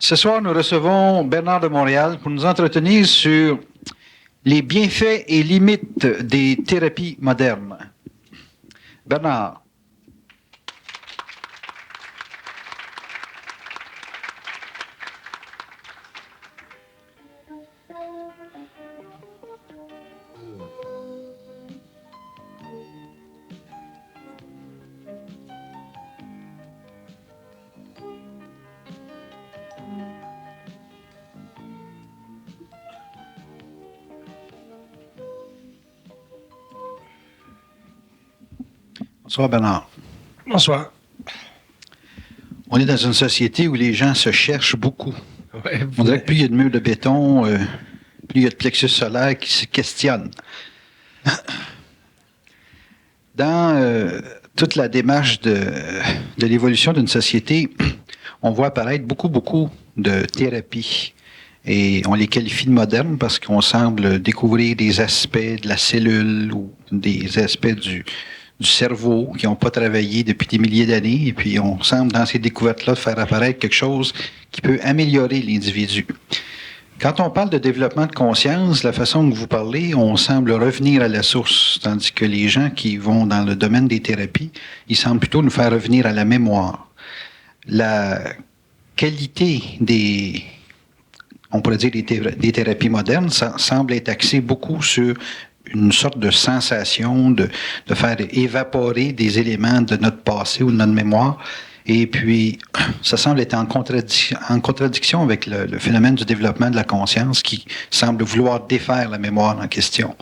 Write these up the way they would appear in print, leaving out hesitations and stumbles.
Ce soir, nous recevons Bernard de Montréal pour nous entretenir sur les bienfaits et limites des thérapies modernes. Bernard. Bonsoir, Bernard. Bonsoir. On est dans une société où les gens se cherchent beaucoup. Ouais, On dirait que plus il y a de murs de béton, plus il y a de plexus solaire qui se questionnent. Dans toute la démarche de l'évolution d'une société, on voit apparaître beaucoup de thérapies. Et on les qualifie de modernes parce qu'on semble découvrir des aspects de la cellule ou des aspects du cerveau qui n'ont pas travaillé depuis des milliers d'années. Et puis, on semble, dans ces découvertes-là, faire apparaître quelque chose qui peut améliorer l'individu. Quand on parle de développement de conscience, la façon que vous parlez, on semble revenir à la source, tandis que les gens qui vont dans le domaine des thérapies, ils semblent plutôt nous faire revenir à la mémoire. La qualité on pourrait dire des thérapies modernes, ça semble être axé beaucoup sur une sorte de sensation, de faire évaporer des éléments de notre passé ou de notre mémoire. Et puis, ça semble être en contradiction avec le phénomène du développement de la conscience qui semble vouloir défaire la mémoire en question.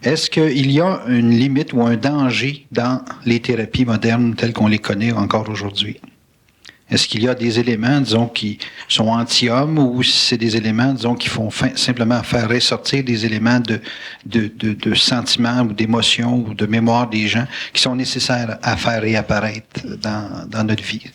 Est-ce qu'il y a une limite ou un danger dans les thérapies modernes telles qu'on les connaît encore aujourd'hui? Est-ce qu'il y a des éléments, disons, qui sont anti-hommes ou c'est des éléments, disons, qui font simplement faire ressortir des éléments de sentiments ou d'émotions ou de mémoire des gens qui sont nécessaires à faire réapparaître dans notre vie?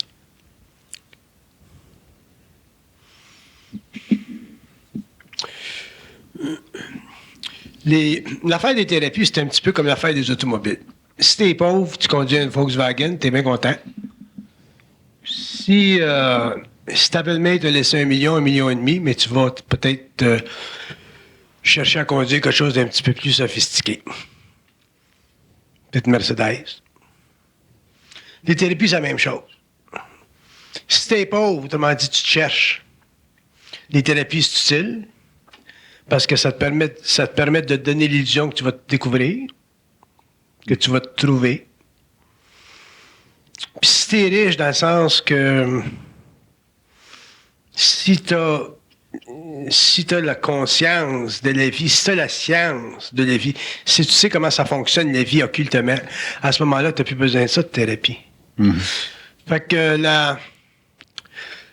L'affaire des thérapies, c'est un petit peu comme l'affaire des automobiles. Si t'es pauvre, tu conduis une Volkswagen, t'es bien content. Si ta belle-mère t'a laissé 1 million et demi, mais tu vas peut-être chercher à conduire quelque chose d'un petit peu plus sophistiqué. Peut-être Mercedes. Les thérapies, c'est la même chose. Si t'es pauvre, autrement dit, tu te cherches. Les thérapies, c'est utile parce que ça te permet de te donner l'illusion que tu vas te découvrir, que tu vas te trouver. Puis si t'es riche dans le sens que si t'as la conscience de la vie, si t'as la science de la vie, si tu sais comment ça fonctionne la vie occultement, à ce moment-là, t'as plus besoin de ça de thérapie. Mm-hmm. Fait que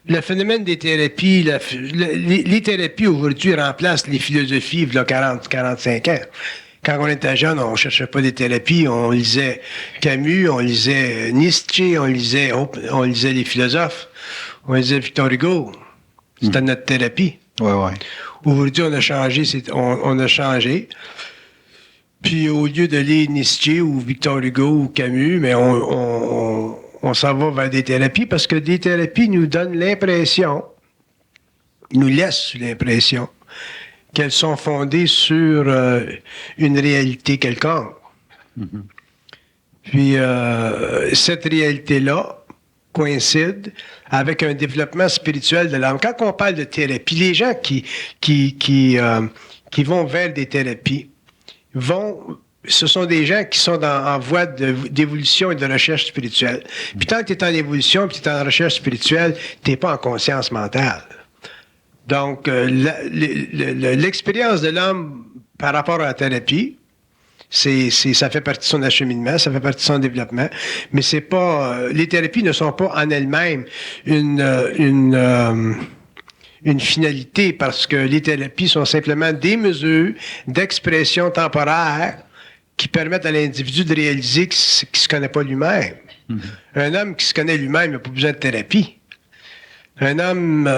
le phénomène des thérapies, les thérapies aujourd'hui remplacent les philosophies il y a 40-45 ans. Quand on était jeune, on ne cherchait pas des thérapies, on lisait Camus, on lisait Nietzsche, on lisait les philosophes, on lisait Victor Hugo. C'était notre thérapie. Ouais. Aujourd'hui, on a changé. Puis au lieu de lire Nietzsche ou Victor Hugo ou Camus, mais on s'en va vers des thérapies parce que des thérapies nous donnent l'impression, nous laissent l'impression qu'elles sont fondées sur une réalité quelconque. Mm-hmm. Puis cette réalité-là coïncide avec un développement spirituel de l'âme. Quand on parle de thérapie, les gens qui vont vers des thérapies ce sont des gens qui sont en voie d'évolution et de recherche spirituelle. Puis tant que tu es en évolution et tu es en recherche spirituelle, tu n'es pas en conscience mentale. Donc, l'expérience de l'homme par rapport à la thérapie, ça fait partie de son acheminement, ça fait partie de son développement, mais c'est pas, les thérapies ne sont pas en elles-mêmes une finalité parce que les thérapies sont simplement des mesures d'expression temporaire qui permettent à l'individu de réaliser qu'il ne se connaît pas lui-même. Mm-hmm. Un homme qui se connaît lui-même n'a pas besoin de thérapie. Un homme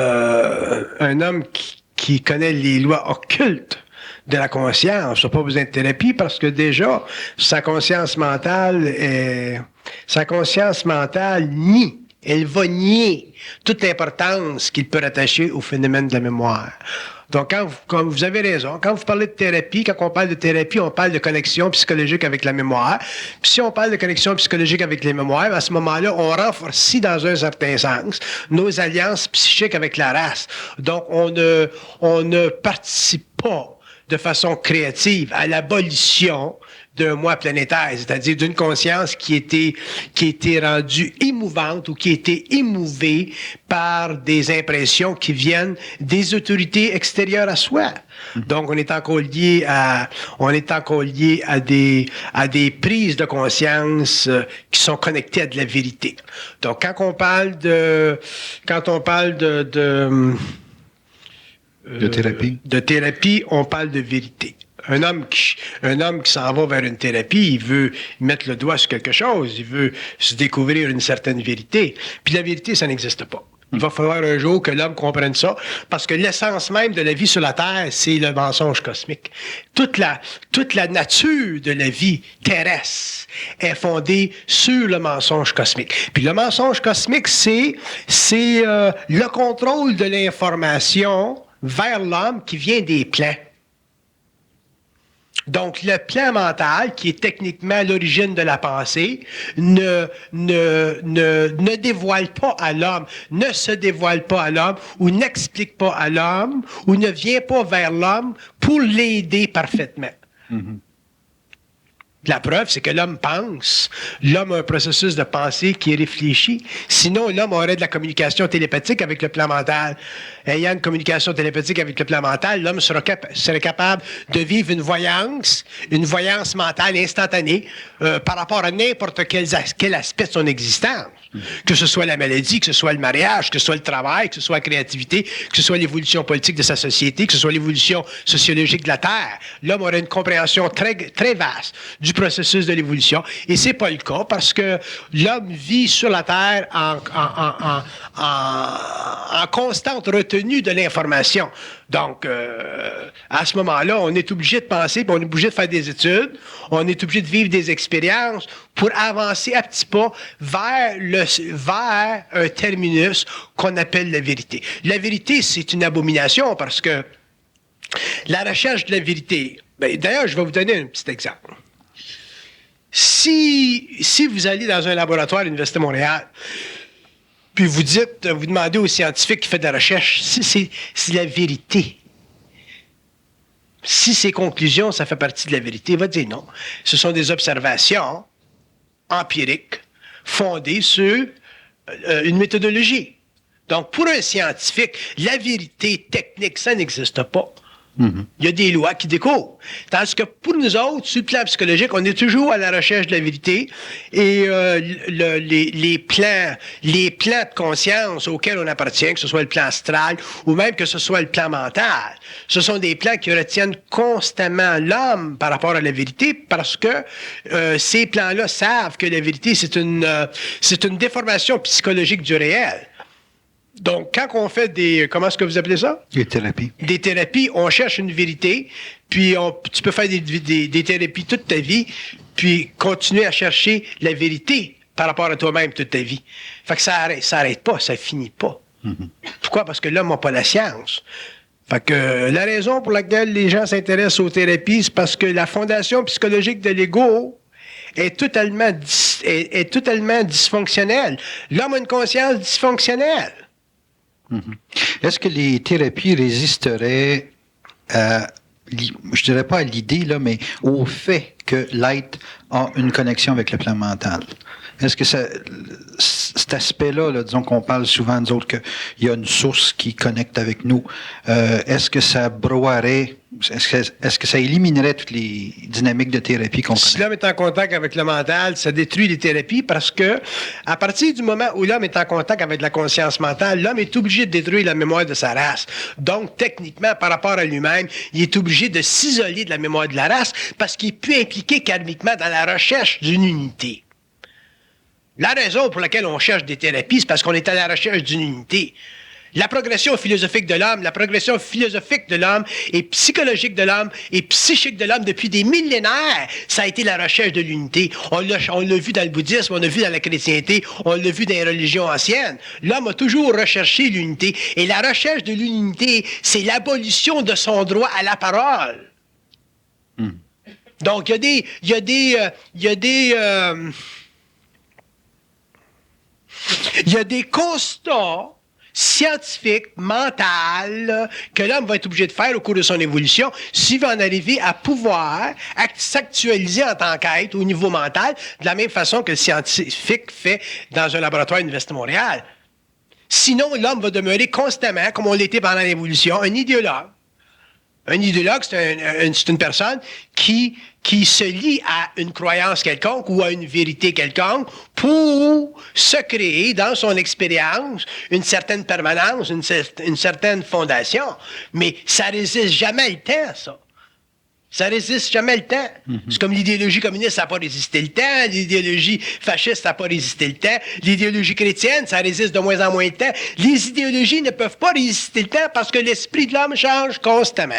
qui connaît les lois occultes de la conscience n'a pas besoin de thérapie parce que déjà, sa conscience mentale nie Elle va nier toute l'importance qu'il peut rattacher au phénomène de la mémoire. Donc, quand vous avez raison, quand vous parlez de thérapie, quand on parle de thérapie, on parle de connexion psychologique avec la mémoire. Puis si on parle de connexion psychologique avec les mémoires, à ce moment-là, on renforce, dans un certain sens, nos alliances psychiques avec la race. Donc, on ne participe pas de façon créative à l'abolition d'un moi planétaire, c'est-à-dire d'une conscience qui était rendue émouvante ou qui était émouvée par des impressions qui viennent des autorités extérieures à soi. Donc, on est encore lié à des prises de conscience qui sont connectées à de la vérité. Donc, quand on parle de thérapie, on parle de vérité. Un homme qui s'en va vers une thérapie, il veut mettre le doigt sur quelque chose, il veut se découvrir une certaine vérité. Puis la vérité, ça n'existe pas. Il va falloir un jour que l'homme comprenne ça, parce que l'essence même de la vie sur la Terre, c'est le mensonge cosmique. Toute la nature de la vie terrestre est fondée sur le mensonge cosmique. Puis le mensonge cosmique, c'est le contrôle de l'information vers l'homme qui vient des plans. Donc, le plan mental, qui est techniquement l'origine de la pensée, ne dévoile pas à l'homme, ne se dévoile pas à l'homme, ou n'explique pas à l'homme, ou ne vient pas vers l'homme pour l'aider parfaitement. Mm-hmm. La preuve, c'est que l'homme pense. L'homme a un processus de pensée qui est réfléchi. Sinon, l'homme aurait de la communication télépathique avec le plan mental. Ayant une communication télépathique avec le plan mental, l'homme serait capable de vivre une voyance mentale instantanée par rapport à n'importe quel aspect de son existence. Que ce soit la maladie, que ce soit le mariage, que ce soit le travail, que ce soit la créativité, que ce soit l'évolution politique de sa société, que ce soit l'évolution sociologique de la Terre. L'homme aurait une compréhension très, très vaste du processus de l'évolution. Et c'est pas le cas parce que l'homme vit sur la Terre en constante retenue de l'information. Donc, à ce moment-là, on est obligé de penser, puis on est obligé de faire des études, on est obligé de vivre des expériences pour avancer à petits pas vers un terminus qu'on appelle la vérité. La vérité, c'est une abomination parce que la recherche de la vérité... d'ailleurs, je vais vous donner un petit exemple. Si vous allez dans un laboratoire à l'Université de Montréal, puis vous demandez au scientifique qui fait de la recherche si c'est la vérité. Si ses conclusions, ça fait partie de la vérité, il va dire non. Ce sont des observations empiriques fondées sur une méthodologie. Donc, pour un scientifique, la vérité technique, ça n'existe pas. Mm-hmm. Il y a des lois qui découvrent. Tandis que pour nous autres, sur le plan psychologique, on est toujours à la recherche de la vérité et les plans de conscience auxquels on appartient, que ce soit le plan astral ou même que ce soit le plan mental, ce sont des plans qui retiennent constamment l'homme par rapport à la vérité parce que ces plans-là savent que la vérité, c'est une déformation psychologique du réel. Donc, quand on fait comment est-ce que vous appelez ça? Des thérapies. Des thérapies, on cherche une vérité, puis tu peux faire des thérapies toute ta vie, puis continuer à chercher la vérité par rapport à toi-même toute ta vie. Fait que ça arrête pas, ça finit pas. Mm-hmm. Pourquoi? Parce que l'homme n'a pas la science. Fait que la raison pour laquelle les gens s'intéressent aux thérapies, c'est parce que la fondation psychologique de l'ego est totalement dysfonctionnelle. L'homme a une conscience dysfonctionnelle. Mm-hmm. Est-ce que les thérapies résisteraient je dirais pas à l'idée, là, mais au fait que l'être a une connexion avec le plan mental? Est-ce que cet aspect-là, là, disons qu'on parle souvent, nous autres, qu'il y a une source qui connecte avec nous, est-ce que ça broierait, est-ce que ça éliminerait toutes les dynamiques de thérapie qu'on connaît? Si l'homme est en contact avec le mental, ça détruit les thérapies parce que, à partir du moment où l'homme est en contact avec la conscience mentale, l'homme est obligé de détruire la mémoire de sa race. Donc, techniquement, par rapport à lui-même, il est obligé de s'isoler de la mémoire de la race parce qu'il peut impliquer karmiquement dans la recherche d'une unité. La raison pour laquelle on cherche des thérapies, c'est parce qu'on est à la recherche d'une unité. La progression philosophique de l'homme et psychologique de l'homme et psychique de l'homme depuis des millénaires, ça a été la recherche de l'unité. On l'a vu dans le bouddhisme, on l'a vu dans la chrétienté, on l'a vu dans les religions anciennes. L'homme a toujours recherché l'unité. Et la recherche de l'unité, c'est l'abolition de son droit à la parole. Donc, il y a des constats scientifique, mental, que l'homme va être obligé de faire au cours de son évolution s'il va en arriver à pouvoir s'actualiser en tant qu'être au niveau mental, de la même façon que le scientifique fait dans un laboratoire à l'Université de Montréal. Sinon, l'homme va demeurer constamment, comme on l'était pendant l'évolution, un idéologue. Un idéologue, c'est une personne qui se lie à une croyance quelconque ou à une vérité quelconque pour se créer dans son expérience une certaine permanence, une certaine fondation. Mais ça résiste jamais le temps, ça. Ça résiste jamais le temps. C'est comme l'idéologie communiste, ça n'a pas résisté le temps. L'idéologie fasciste, ça n'a pas résisté le temps. L'idéologie chrétienne, ça résiste de moins en moins le temps. Les idéologies ne peuvent pas résister le temps parce que l'esprit de l'homme change constamment.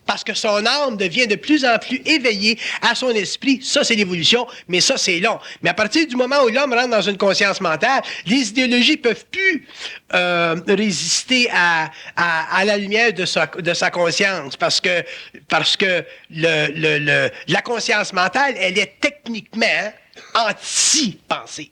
Parce que son âme devient de plus en plus éveillée à son esprit. Ça, c'est l'évolution, mais ça, c'est long. Mais à partir du moment où l'homme rentre dans une conscience mentale, les idéologies ne peuvent plus résister à la lumière de sa conscience. Parce que la conscience mentale, elle est techniquement anti-pensée.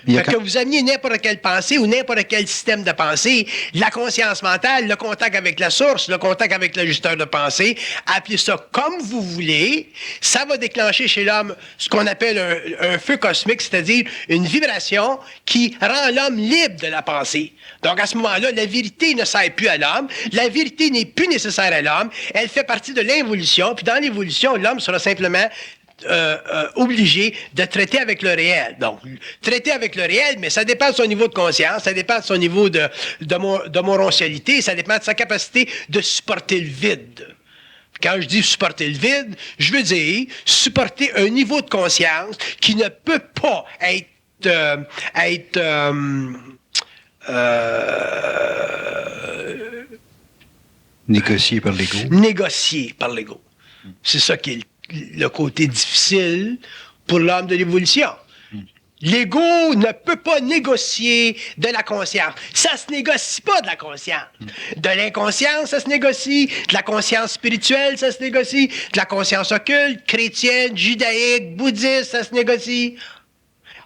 Que vous ameniez n'importe quelle pensée ou n'importe quel système de pensée, la conscience mentale, le contact avec la source, le contact avec l'ajusteur de pensée, appelez ça comme vous voulez, ça va déclencher chez l'homme ce qu'on appelle un feu cosmique, c'est-à-dire une vibration qui rend l'homme libre de la pensée. Donc à ce moment-là, la vérité ne sert plus à l'homme, la vérité n'est plus nécessaire à l'homme, elle fait partie de l'évolution, puis dans l'évolution, l'homme sera simplement obligé de traiter avec le réel. Donc, traiter avec le réel, mais ça dépend de son niveau de conscience, ça dépend de son niveau de morontialité, ça dépend de sa capacité de supporter le vide. Quand je dis supporter le vide, je veux dire supporter un niveau de conscience qui ne peut pas être négocié par l'ego. Négocié par l'ego. C'est ça qui est le côté difficile pour l'homme de l'évolution. L'ego ne peut pas négocier de la conscience. Ça se négocie pas de la conscience. De l'inconscience, ça se négocie. De la conscience spirituelle, ça se négocie. De la conscience occulte, chrétienne, judaïque, bouddhiste, ça se négocie.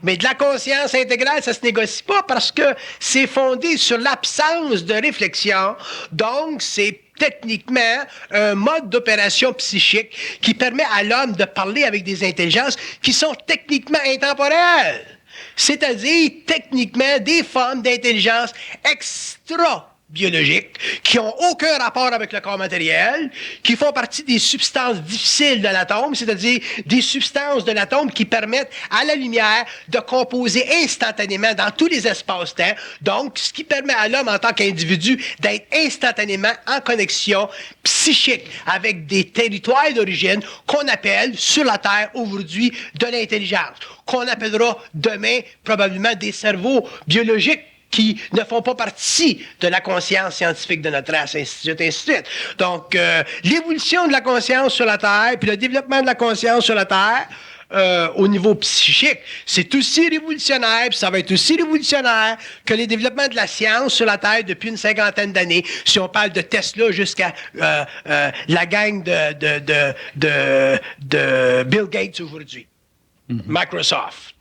Mais de la conscience intégrale, ça se négocie pas parce que c'est fondé sur l'absence de réflexion. Donc, c'est techniquement un mode d'opération psychique qui permet à l'homme de parler avec des intelligences qui sont techniquement intemporelles. C'est-à-dire, techniquement, des formes d'intelligence extra-biologiques qui n'ont aucun rapport avec le corps matériel, qui font partie des substances difficiles de l'atome, c'est-à-dire des substances de l'atome qui permettent à la lumière de composer instantanément dans tous les espaces-temps. Donc, ce qui permet à l'homme en tant qu'individu d'être instantanément en connexion psychique avec des territoires d'origine qu'on appelle sur la Terre aujourd'hui de l'intelligence, qu'on appellera demain probablement des cerveaux biologiques qui ne font pas partie de la conscience scientifique de notre race, ainsi de suite, ainsi de suite. Donc, l'évolution de la conscience sur la Terre, puis le développement de la conscience sur la Terre, au niveau psychique, c'est aussi révolutionnaire, puis ça va être aussi révolutionnaire que les développements de la science sur la Terre depuis une 50aine d'années, si on parle de Tesla jusqu'à la gang de Bill Gates aujourd'hui, Microsoft.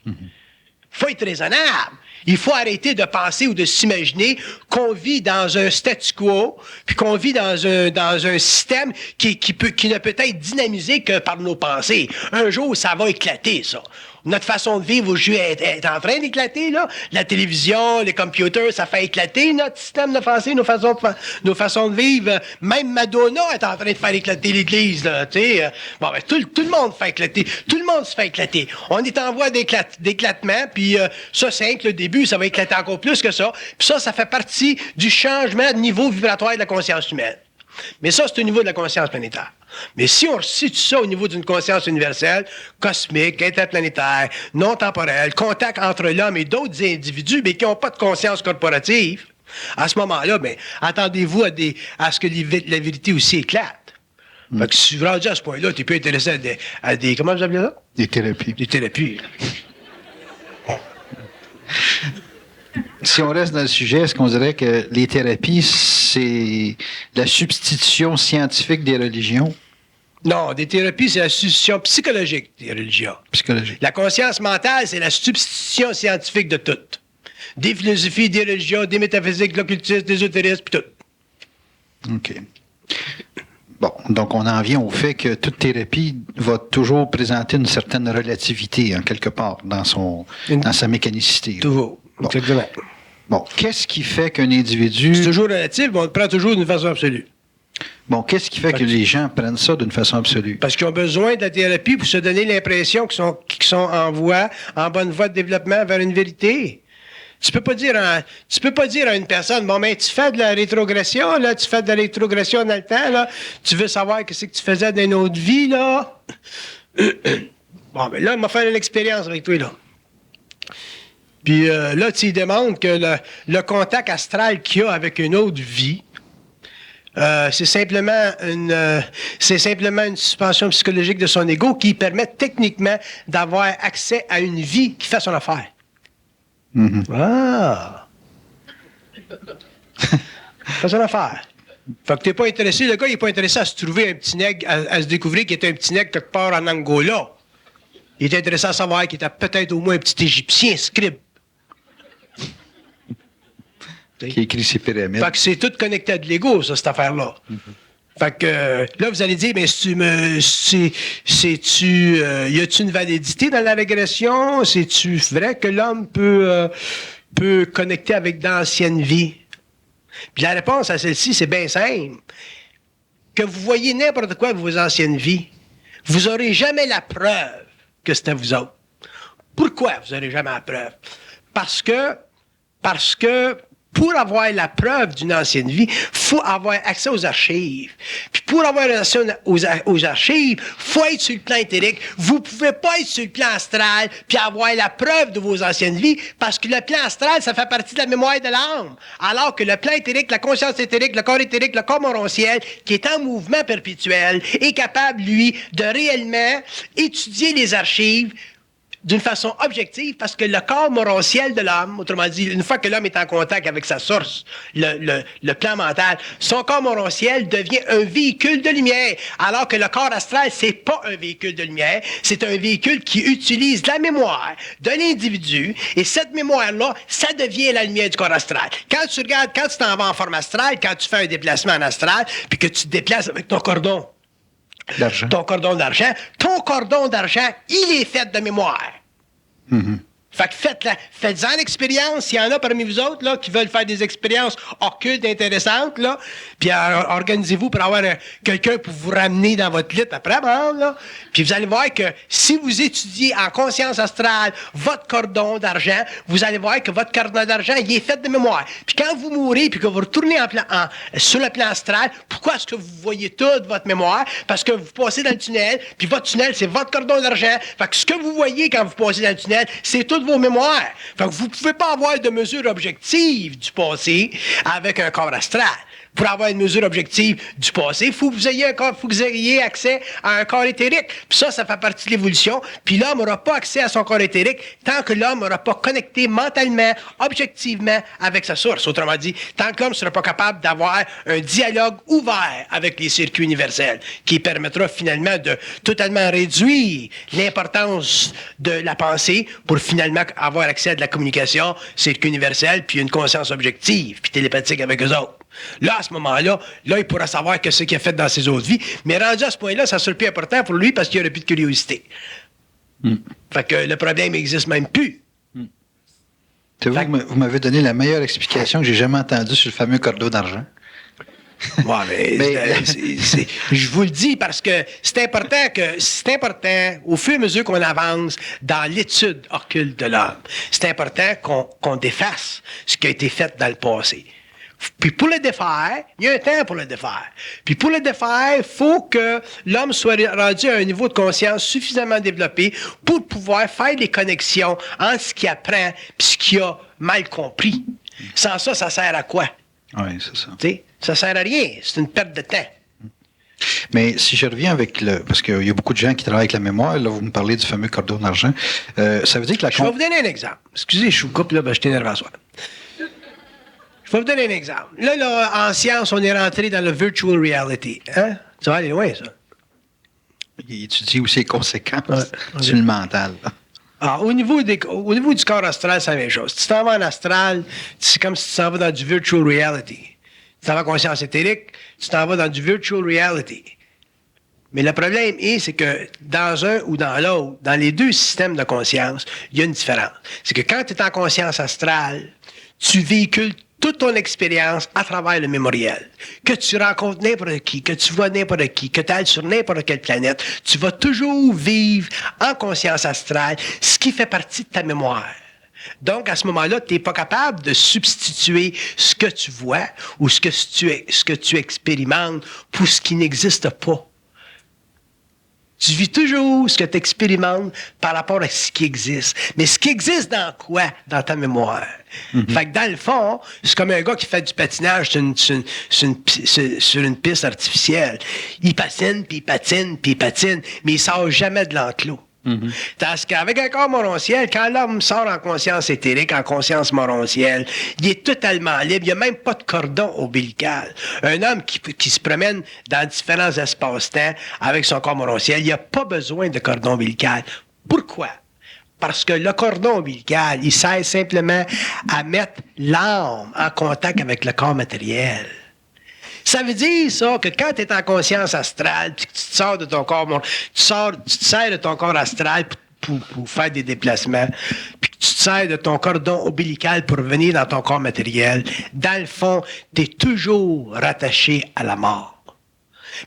Faut être raisonnable. Il faut arrêter de penser ou de s'imaginer qu'on vit dans un statu quo, puis qu'on vit dans un système qui ne peut être dynamisé que par nos pensées. Un jour, ça va éclater, ça. Notre façon de vivre aujourd'hui est en train d'éclater, là. La télévision, les computers, ça fait éclater notre système de pensée, nos façons de vivre. Même Madonna est en train de faire éclater l'Église, là, tu sais. Bon, ben, tout le monde fait éclater. Tout le monde se fait éclater. On est en voie d'éclatement, puis ça, c'est que le début, ça va éclater encore plus que ça. Puis ça fait partie du changement de niveau vibratoire de la conscience humaine. Mais ça, c'est au niveau de la conscience planétaire. Mais si on situe ça au niveau d'une conscience universelle, cosmique, interplanétaire, non temporelle, contact entre l'homme et d'autres individus, mais qui n'ont pas de conscience corporative, À ce moment-là, ben, attendez-vous à ce que la vérité aussi éclate. Fait que si vous rendez à ce point-là, tu peux intéresser à des comment vous appelez ça? Des thérapies. Des thérapies. Si on reste dans le sujet, est-ce qu'on dirait que les thérapies, c'est la substitution scientifique des religions? Non, des thérapies, c'est la substitution psychologique des religions. Psychologique. La conscience mentale, c'est la substitution scientifique de tout. Des philosophies, des religions, des métaphysiques, de l'occultisme, des ésotérismes, puis tout. OK. Bon, donc on en vient au fait que toute thérapie va toujours présenter une certaine relativité, en quelque part, dans sa mécanicité. Toujours. Bon. Exactement. Bon, qu'est-ce qui fait qu'un individu... C'est toujours relatif, mais on le prend toujours d'une façon absolue. Bon, qu'est-ce qui fait que les gens prennent ça d'une façon absolue? Parce qu'ils ont besoin de la thérapie pour se donner l'impression qu'ils sont en bonne voie de développement vers une vérité. Tu peux pas dire à une personne, bon, mais tu fais de la rétrogression, là, tu fais de la rétrogression dans le temps, là, tu veux savoir ce que tu faisais dans une autre vie, là. Bon, mais là, il m'a fait une expérience avec toi, là. Puis là, tu lui demandes que le contact astral qu'il y a avec une autre vie, c'est simplement une suspension psychologique de son ego qui permet techniquement d'avoir accès à une vie qui fait son affaire. Mm-hmm. Ah! Fait son affaire. Fait que t'es pas intéressé, le gars, il est pas intéressé à se trouver un petit nègre, à se découvrir qu'il était un petit nègre quelque part en Angola. Il est intéressé à savoir qu'il était peut-être au moins un petit Égyptien scribe. Qui écrit ses pyramides. Fait que c'est tout connecté à de l'ego, ça, cette affaire-là. Fait que là, vous allez dire, mais y a-tu une validité dans la régression? C'est-tu vrai que l'homme peut connecter avec d'anciennes vies? Puis la réponse à celle-ci, c'est bien simple. Que vous voyez n'importe quoi de vos anciennes vies, vous n'aurez jamais la preuve que c'était vous autres. Pourquoi vous n'aurez jamais la preuve? Parce que pour avoir la preuve d'une ancienne vie, il faut avoir accès aux archives. Puis pour avoir accès aux archives, il faut être sur le plan éthérique. Vous ne pouvez pas être sur le plan astral puis avoir la preuve de vos anciennes vies parce que le plan astral, ça fait partie de la mémoire de l'âme. Alors que le plan éthérique, la conscience éthérique, le corps éthérique, le corps morontiel, qui est en mouvement perpétuel, est capable, lui, de réellement étudier les archives d'une façon objective, parce que le corps morontiel de l'homme, autrement dit, une fois que l'homme est en contact avec sa source, le plan mental, son corps morontiel devient un véhicule de lumière, alors que le corps astral, c'est pas un véhicule de lumière, c'est un véhicule qui utilise la mémoire de l'individu, et cette mémoire-là, ça devient la lumière du corps astral. Quand tu t'en vas en forme astrale, quand tu fais un déplacement en astral, puis que tu te déplaces avec ton cordon, ton cordon d'argent, il est fait de mémoire. Mm-hmm. Fait que faites-en l'expérience. S'il y en a parmi vous autres là, qui veulent faire des expériences occultes intéressantes, là, puis organisez-vous pour avoir quelqu'un pour vous ramener dans votre lit après, là. Puis vous allez voir que si vous étudiez en conscience astrale votre cordon d'argent, vous allez voir que votre cordon d'argent, il est fait de mémoire. Puis quand vous mourrez puis que vous retournez sur le plan astral, pourquoi est-ce que vous voyez toute votre mémoire? Parce que vous passez dans le tunnel, puis votre tunnel, c'est votre cordon d'argent. Fait que ce que vous voyez quand vous passez dans le tunnel, c'est toutes vos mémoires. Fait que vous ne pouvez pas avoir de mesure objective du passé avec un corps astral. Pour avoir une mesure objective du passé, il faut que vous ayez accès à un corps éthérique. Puis ça fait partie de l'évolution. Puis l'homme n'aura pas accès à son corps éthérique tant que l'homme n'aura pas connecté mentalement, objectivement avec sa source. Autrement dit, tant que l'homme ne sera pas capable d'avoir un dialogue ouvert avec les circuits universels qui permettra finalement de totalement réduire l'importance de la pensée pour finalement avoir accès à de la communication, circuit universel, puis une conscience objective, puis télépathique avec eux autres. Là, à ce moment-là, il pourra savoir ce qu'il a fait dans ses autres vies. Mais rendu à ce point-là, ça sera plus important pour lui parce qu'il n'y aura plus de curiosité. Fait que le problème n'existe même plus. Vous m'avez donné la meilleure explication que j'ai jamais entendue sur le fameux cordon d'argent. Ouais, mais je vous le dis parce que c'est important au fur et à mesure qu'on avance dans l'étude occulte de l'homme, c'est important qu'on défasse ce qui a été fait dans le passé. Puis pour le défaire, il y a un temps pour le défaire. Puis pour le défaire, il faut que l'homme soit rendu à un niveau de conscience suffisamment développé pour pouvoir faire des connexions entre ce qu'il apprend et ce qu'il a mal compris. Sans ça, ça sert à quoi? Oui, c'est ça. T'sais, ça sert à rien. C'est une perte de temps. Mais si je reviens avec parce qu'il y a beaucoup de gens qui travaillent avec la mémoire, là, vous me parlez du fameux cordon d'argent, ça veut dire que la... Je vais vous donner un exemple. Excusez, je vous coupe, là, ben, je t'énerve à soi. Je vais vous donner un exemple. Là, en science, on est rentré dans le virtual reality. Hein? Ça va aller loin, ça. Il étudie aussi les conséquences Ouais. sur le mental. Là. Ah, au niveau du corps astral, c'est la même chose. Si tu t'en vas en astral, c'est comme si tu t'en vas dans du virtual reality. Tu t'en vas en conscience éthérique, tu t'en vas dans du virtual reality. Mais le problème c'est que dans un ou dans l'autre, dans les deux systèmes de conscience, il y a une différence. C'est que quand tu es en conscience astrale, tu véhicules toute ton expérience à travers le mémoriel. Que tu rencontres n'importe qui, que tu vois n'importe qui, que tu ailles sur n'importe quelle planète, tu vas toujours vivre en conscience astrale ce qui fait partie de ta mémoire. Donc, à ce moment-là, tu n'es pas capable de substituer ce que tu vois ou ce que tu expérimentes pour ce qui n'existe pas. Tu vis toujours ce que tu expérimentes par rapport à ce qui existe. Mais ce qui existe dans quoi? Dans ta mémoire. Mm-hmm. Fait que dans le fond, c'est comme un gars qui fait du patinage sur une piste artificielle. Il patine, puis il patine, puis il patine, mais il sort jamais de l'enclos. Mm-hmm. Parce qu'avec un corps morontiel, quand l'homme sort en conscience éthérique, en conscience morontielle, il est totalement libre. Il n'y a même pas de cordon ombilical. Un homme qui se promène dans différents espaces-temps avec son corps morontiel, il n'y a pas besoin de cordon ombilical. Pourquoi? Parce que le cordon ombilical, il sert simplement à mettre l'âme en contact avec le corps matériel. Ça veut dire, ça, que quand tu es en conscience astrale, puis que tu te sors de ton corps, tu te sers de ton corps astral pour faire des déplacements, puis que tu te sers de ton cordon ombilical pour venir dans ton corps matériel, dans le fond, tu es toujours rattaché à la mort.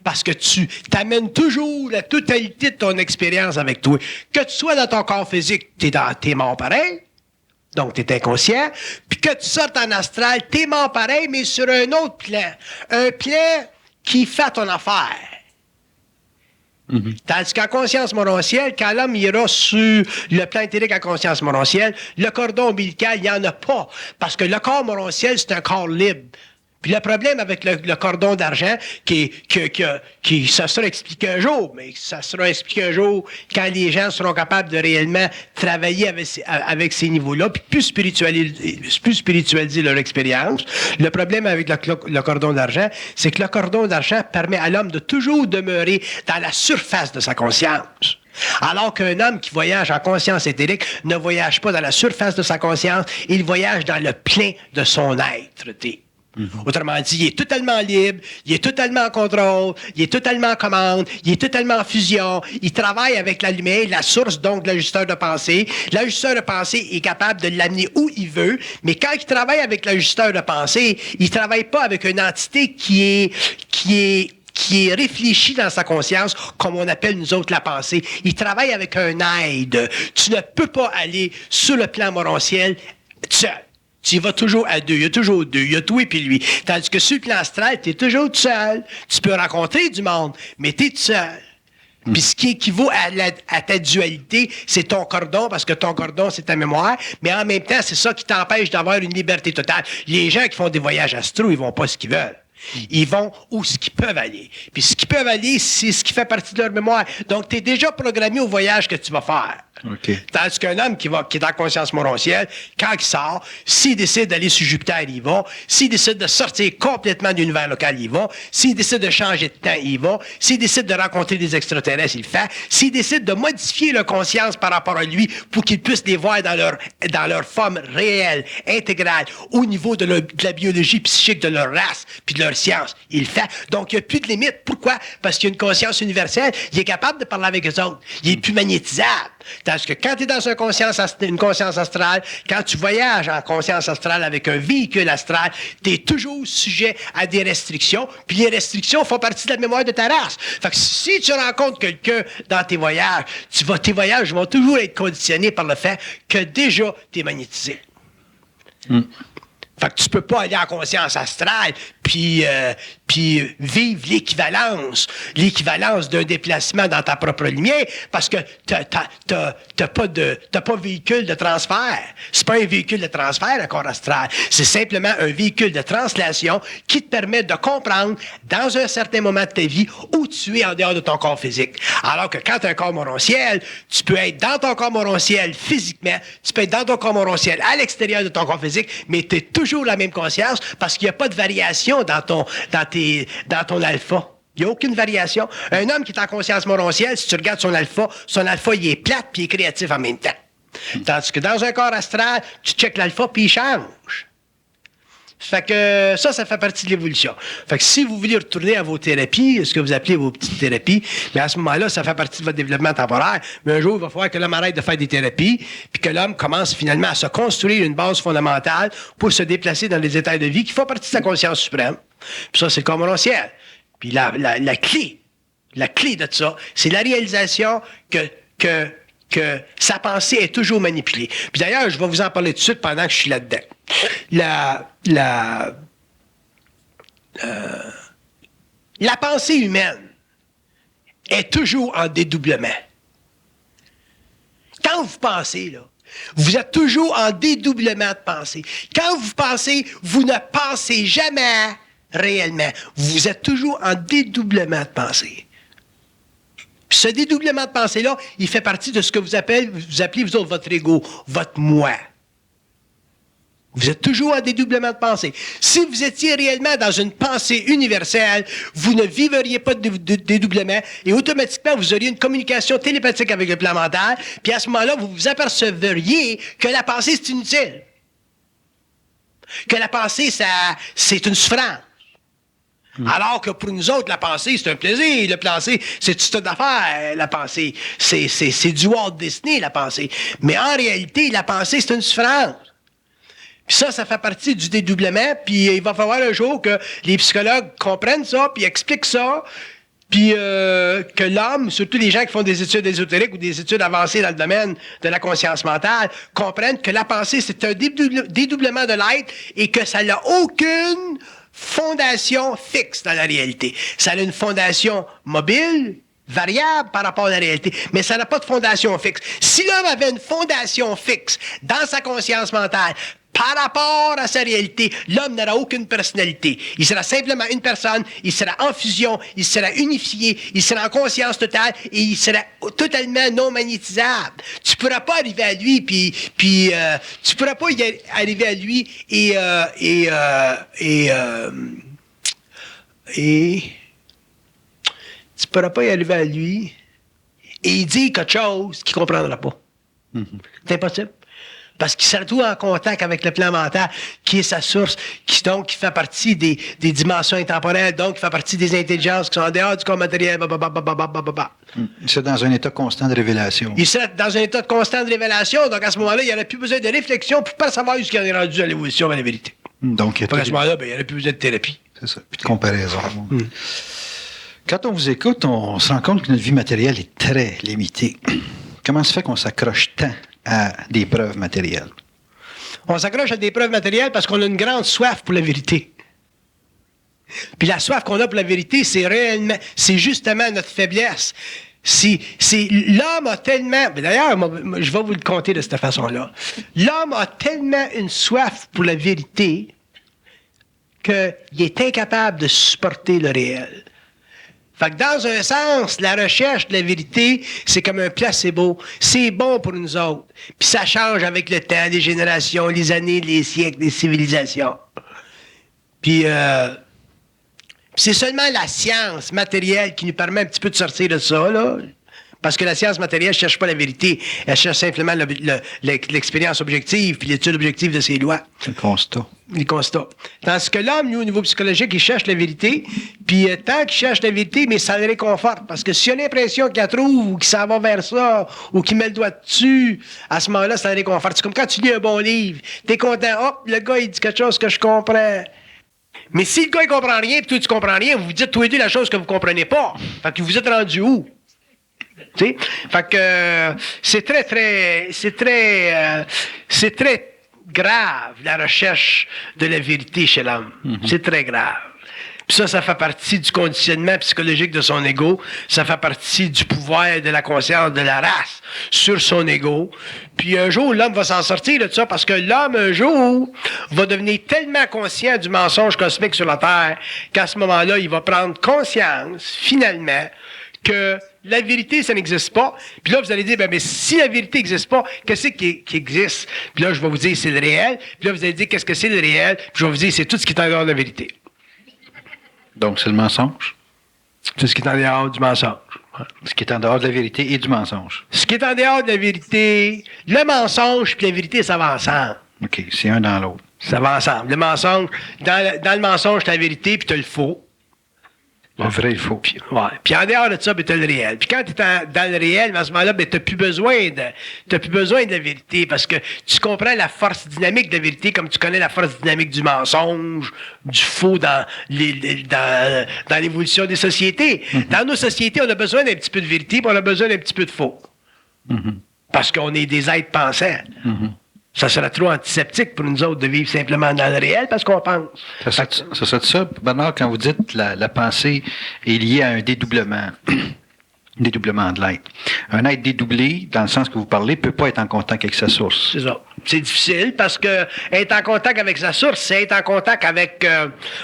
Parce que tu t'amènes toujours la totalité de ton expérience avec toi. Que tu sois dans ton corps physique, t'es mort pareil. Donc, tu es inconscient. Puis que tu sortes en astral, tu es mort pareil, mais sur un autre plan. Un plan qui fait ton affaire. Mm-hmm. Tandis qu'en conscience morontielle, quand l'homme ira sur le plan éthérique en conscience morontielle, le cordon ombilical, il n'y en a pas. Parce que le corps morontiel, c'est un corps libre. Puis le problème avec le cordon d'argent, ça sera expliqué un jour, mais ça sera expliqué un jour quand les gens seront capables de réellement travailler avec ces niveaux-là, puis plus spiritualiser leur expérience. Le problème avec le cordon d'argent, c'est que le cordon d'argent permet à l'homme de toujours demeurer dans la surface de sa conscience. Alors qu'un homme qui voyage en conscience éthérique ne voyage pas dans la surface de sa conscience, il voyage dans le plein de son être. Mm-hmm. Autrement dit, il est totalement libre, il est totalement en contrôle, il est totalement en commande, il est totalement en fusion, il travaille avec la lumière, la source donc de l'ajusteur de pensée. L'ajusteur de pensée est capable de l'amener où il veut, mais quand il travaille avec l'ajusteur de pensée, il ne travaille pas avec une entité qui est réfléchi dans sa conscience, comme on appelle nous autres la pensée. Il travaille avec un aide. Tu ne peux pas aller sur le plan morontiel seul. Tu y vas toujours à deux. Il y a toujours deux. Il y a toi et puis lui. Tandis que sur le plan astral, tu es toujours tout seul. Tu peux rencontrer du monde, mais tu es tout seul. Puis ce qui équivaut à ta dualité, c'est ton cordon, parce que ton cordon, c'est ta mémoire, mais en même temps, c'est ça qui t'empêche d'avoir une liberté totale. Les gens qui font des voyages astraux, ils vont pas ce qu'ils veulent. Ils vont où ce qu'ils peuvent aller. Puis ce qu'ils peuvent aller, c'est ce qui fait partie de leur mémoire. Donc, tu es déjà programmé au voyage que tu vas faire. Okay. Tandis qu'un homme qui est en conscience morontielle, quand il sort, s'il décide d'aller sur Jupiter, il y va. S'il décide de sortir complètement de l'univers local, il y va. S'il décide de changer de temps, il y va. S'il décide de rencontrer des extraterrestres, il le fait. S'il décide de modifier leur conscience par rapport à lui pour qu'il puisse les voir dans leur forme réelle, intégrale, au niveau de la biologie psychique de leur race puis de leur science, il le fait. Donc, il n'y a plus de limite. Pourquoi? Parce qu'il y a une conscience universelle. Il est capable de parler avec eux autres. Il est plus magnétisable. Parce que quand tu es dans une conscience astrale, quand tu voyages en conscience astrale avec un véhicule astral, tu es toujours sujet à des restrictions, puis les restrictions font partie de la mémoire de ta race. Fait que si tu rencontres quelqu'un dans tes voyages, tes voyages vont toujours être conditionnés par le fait que déjà tu es magnétisé. Fait que tu peux pas aller en conscience astrale puis vivre l'équivalence d'un déplacement dans ta propre lumière parce que t'as pas véhicule de transfert. C'est pas un véhicule de transfert, un corps astral. C'est simplement un véhicule de translation qui te permet de comprendre dans un certain moment de ta vie où tu es en dehors de ton corps physique. Alors que quand tu as un corps morontiel, tu peux être dans ton corps morontiel physiquement, tu peux être dans ton corps morontiel à l'extérieur de ton corps physique, mais tu es toujours la même conscience parce qu'il n'y a pas de variation dans ton alpha. Il n'y a aucune variation. Un homme qui est en conscience morontielle, si tu regardes son alpha, il est plate puis il est créatif en même temps. Tandis que dans un corps astral, tu checkes l'alpha puis il change. Fait que ça fait partie de l'évolution. Fait que si vous voulez retourner à vos thérapies, ce que vous appelez vos petites thérapies, mais à ce moment-là, ça fait partie de votre développement temporaire. Mais un jour, il va falloir que l'homme arrête de faire des thérapies, puis que l'homme commence finalement à se construire une base fondamentale pour se déplacer dans les états de vie qui font partie de sa conscience suprême. Puis ça, c'est le corps morontiel. Puis la clé de ça, c'est la réalisation que sa pensée est toujours manipulée. Puis d'ailleurs, je vais vous en parler tout de suite pendant que je suis là-dedans. La pensée humaine est toujours en dédoublement. Quand vous pensez, là, vous êtes toujours en dédoublement de pensée. Quand vous pensez, vous ne pensez jamais réellement. Vous êtes toujours en dédoublement de pensée. Puis ce dédoublement de pensée-là, il fait partie de ce que vous appelez vous autres, votre ego, votre moi. Vous êtes toujours en dédoublement de pensée. Si vous étiez réellement dans une pensée universelle, vous ne vivriez pas de dédoublement et automatiquement, vous auriez une communication télépathique avec le plan mental, puis à ce moment-là, vous vous apercevriez que la pensée, c'est inutile. Que la pensée, c'est une souffrance. Alors que pour nous autres, la pensée, c'est un plaisir. Le pensée, c'est tout ça d'affaires. La pensée, c'est du Walt Disney, la pensée. Mais en réalité, la pensée, c'est une souffrance. Puis ça fait partie du dédoublement. Puis il va falloir un jour que les psychologues comprennent ça, puis expliquent ça. Puis que l'homme, surtout les gens qui font des études ésotériques ou des études avancées dans le domaine de la conscience mentale, comprennent que la pensée, c'est un dédoublement de l'être et que ça n'a aucune fondation fixe dans la réalité. Ça a une fondation mobile, variable par rapport à la réalité, mais ça n'a pas de fondation fixe. Si l'homme avait une fondation fixe dans sa conscience mentale, par rapport à sa réalité, l'homme n'aura aucune personnalité. Il sera simplement une personne, il sera en fusion, il sera unifié, il sera en conscience totale et il sera totalement non magnétisable. Tu pourras pas arriver à lui tu pourras pas arriver à lui tu pourras pas y arriver à lui et il dit quelque chose qu'il comprendra pas. C'est impossible. Parce qu'il sera tout en contact avec le plan mental, qui est sa source, qui fait partie des dimensions intemporelles, donc qui fait partie des intelligences qui sont en dehors du corps matériel. Il sera dans un état constant de révélation. Il sera dans un état constant de révélation, donc à ce moment-là, il n'y aurait plus besoin de réflexion pour pas savoir jusqu'à est rendu à l'évolution à la vérité. Donc, à ce moment-là, il n'y aurait plus besoin de thérapie. C'est ça, puis de comparaison. Quand on vous écoute, on se rend compte que notre vie matérielle est très limitée. Comment se fait qu'on s'accroche tant à des preuves matérielles? On s'accroche à des preuves matérielles parce qu'on a une grande soif pour la vérité. Puis la soif qu'on a pour la vérité, c'est justement notre faiblesse. L'homme a tellement... D'ailleurs, je vais vous le conter de cette façon-là. L'homme a tellement une soif pour la vérité qu'il est incapable de supporter le réel. Fait que dans un sens, la recherche de la vérité, c'est comme un placebo. C'est bon pour nous autres. Puis ça change avec le temps, les générations, les années, les siècles, les civilisations. Puis c'est seulement la science matérielle qui nous permet un petit peu de sortir de ça, là. Parce que la science matérielle ne cherche pas la vérité. Elle cherche simplement l'expérience objective puis l'étude objective de ses lois. Le constat. Les constats. Tandis que l'homme, lui, au niveau psychologique, il cherche la vérité. Puis tant qu'il cherche la vérité, mais ça le réconforte. Parce que s'il a l'impression qu'il la trouve ou qu'il s'en va vers ça ou qu'il met le doigt dessus, à ce moment-là, ça le réconforte. C'est comme quand tu lis un bon livre. T'es content. Hop, le gars, il dit quelque chose que je comprends. Mais si le gars, il comprend rien puis toi, tu comprends rien, vous vous dites tous les deux la chose que vous comprenez pas. Fait que vous êtes rendu où? Tu sais? Fait que c'est très grave, la recherche de la vérité chez l'homme. C'est très grave. Puis ça fait partie du conditionnement psychologique de son ego. Ça fait partie du pouvoir de la conscience de la race sur son ego. Puis un jour, l'homme va s'en sortir de ça parce que l'homme, un jour, va devenir tellement conscient du mensonge cosmique sur la Terre qu'à ce moment-là, il va prendre conscience, finalement, que la vérité, ça n'existe pas. Puis là, vous allez dire, mais si la vérité n'existe pas, qu'est-ce qui existe? Puis là, je vais vous dire, c'est le réel. Puis là, vous allez dire, qu'est-ce que c'est le réel? Puis je vais vous dire, c'est tout ce qui est en dehors de la vérité. Donc, c'est le mensonge? Tout ce qui est en dehors du mensonge. Ce qui est en dehors de la vérité et du mensonge. Ce qui est en dehors de la vérité, le mensonge puis la vérité, ça va ensemble. OK, c'est un dans l'autre. Ça va ensemble. Le mensonge, dans le mensonge, t'as la vérité puis t'as le faux. Le vrai et le faux. Puis en dehors de ça, t'as le réel. Puis quand t'es dans le réel, à ce moment-là, t'as plus besoin de la vérité parce que tu comprends la force dynamique de la vérité comme tu connais la force dynamique du mensonge, du faux dans l'évolution des sociétés. Dans nos sociétés, on a besoin d'un petit peu de vérité, puis on a besoin d'un petit peu de faux. Parce qu'on est des êtres pensants. Ça serait trop antiseptique pour nous autres de vivre simplement dans le réel parce qu'on pense. Ça serait ça, Bernard, quand vous dites la pensée est liée à un dédoublement. Dédoublement de l'être. Un être dédoublé, dans le sens que vous parlez, peut pas être en contact avec sa source. C'est ça. C'est difficile parce que être en contact avec sa source, c'est être en contact avec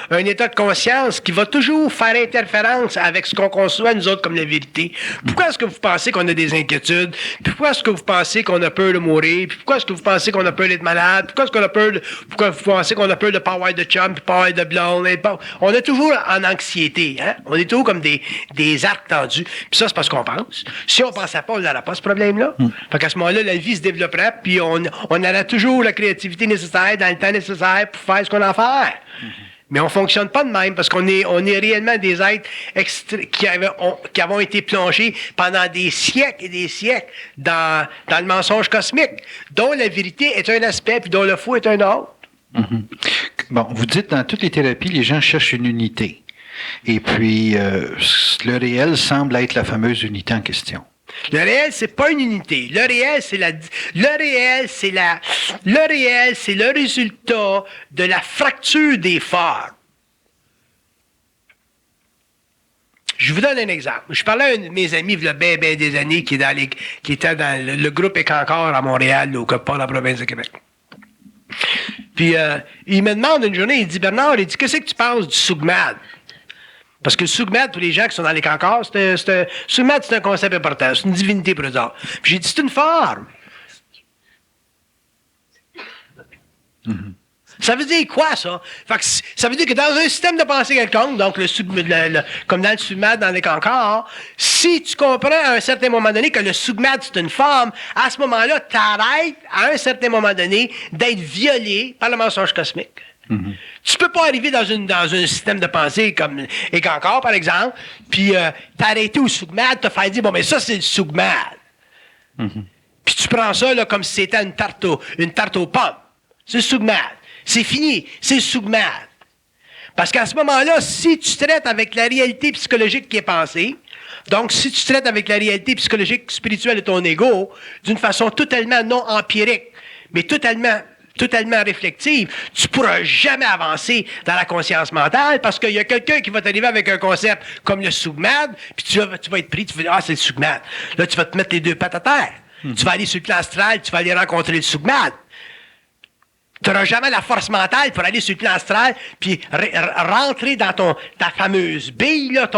un état de conscience qui va toujours faire interférence avec ce qu'on conçoit, nous autres, comme la vérité. Pourquoi est-ce que vous pensez qu'on a des inquiétudes? Pourquoi est-ce que vous pensez qu'on a peur de mourir? Pourquoi est-ce que vous pensez qu'on a peur d'être malade? Pourquoi vous pensez qu'on a peur de pas avoir de chum, puis pas avoir de blonde? On est toujours en anxiété, hein? On est toujours comme des arcs tendus. Puis ça, c'est parce qu'on pense. Si on pensait pas, on n'aurait pas ce problème-là. Fait qu'à ce moment-là, la vie se développerait, puis on aurait toujours la créativité nécessaire dans le temps nécessaire pour faire ce qu'on a à faire. Mais on fonctionne pas de même parce qu'on est réellement des êtres qui avons été plongés pendant des siècles et des siècles dans le mensonge cosmique, dont la vérité est un aspect, puis dont le faux est un autre. Bon, vous dites dans toutes les thérapies, les gens cherchent une unité. Et puis, le réel semble être la fameuse unité en question. Le réel, c'est pas une unité. Le réel, c'est le résultat de la fracture des phares. Je vous donne un exemple. Je parlais à un de mes amis, il y a bien des années, qui était dans le groupe Écancor à Montréal, au pas dans la province de Québec. Puis, il me demande une journée, il dit, Bernard, qu'est-ce que tu penses du Sougmad? Parce que le Sougmad, pour les gens qui sont dans les cancars, Sougmad, c'est un concept important. C'est une divinité pour eux autres. Puis j'ai dit, c'est une forme. Ça veut dire quoi, ça? Fait que ça veut dire que dans un système de pensée quelconque, donc comme dans le Sougmad, dans les cancars, si tu comprends à un certain moment donné que le Sougmad, c'est une forme, à ce moment-là, t'arrêtes, à un certain moment donné, d'être violé par le mensonge cosmique. Tu peux pas arriver dans un système de pensée comme Écancor, par exemple, puis t'arrêter au Sougmad, te faire dire, bon, mais ça, c'est le Sougmad. Puis tu prends ça là, comme si c'était une tarte aux pommes. C'est le Sougmad. C'est fini. C'est le Sougmad. Parce qu'à ce moment-là, si tu traites avec la réalité psychologique qui est pensée, donc si tu traites avec la réalité psychologique spirituelle de ton ego, d'une façon totalement non empirique, mais totalement réflexive, tu pourras jamais avancer dans la conscience mentale parce qu'il y a quelqu'un qui va t'arriver avec un concept comme le Sougmad, puis tu vas être pris, tu vas dire, c'est le Sougmad. Là, tu vas te mettre les deux pattes à terre. Tu vas aller sur le plan astral, tu vas aller rencontrer le Sougmad. Tu n'auras jamais la force mentale pour aller sur le plan astral puis rentrer dans ta fameuse bille là,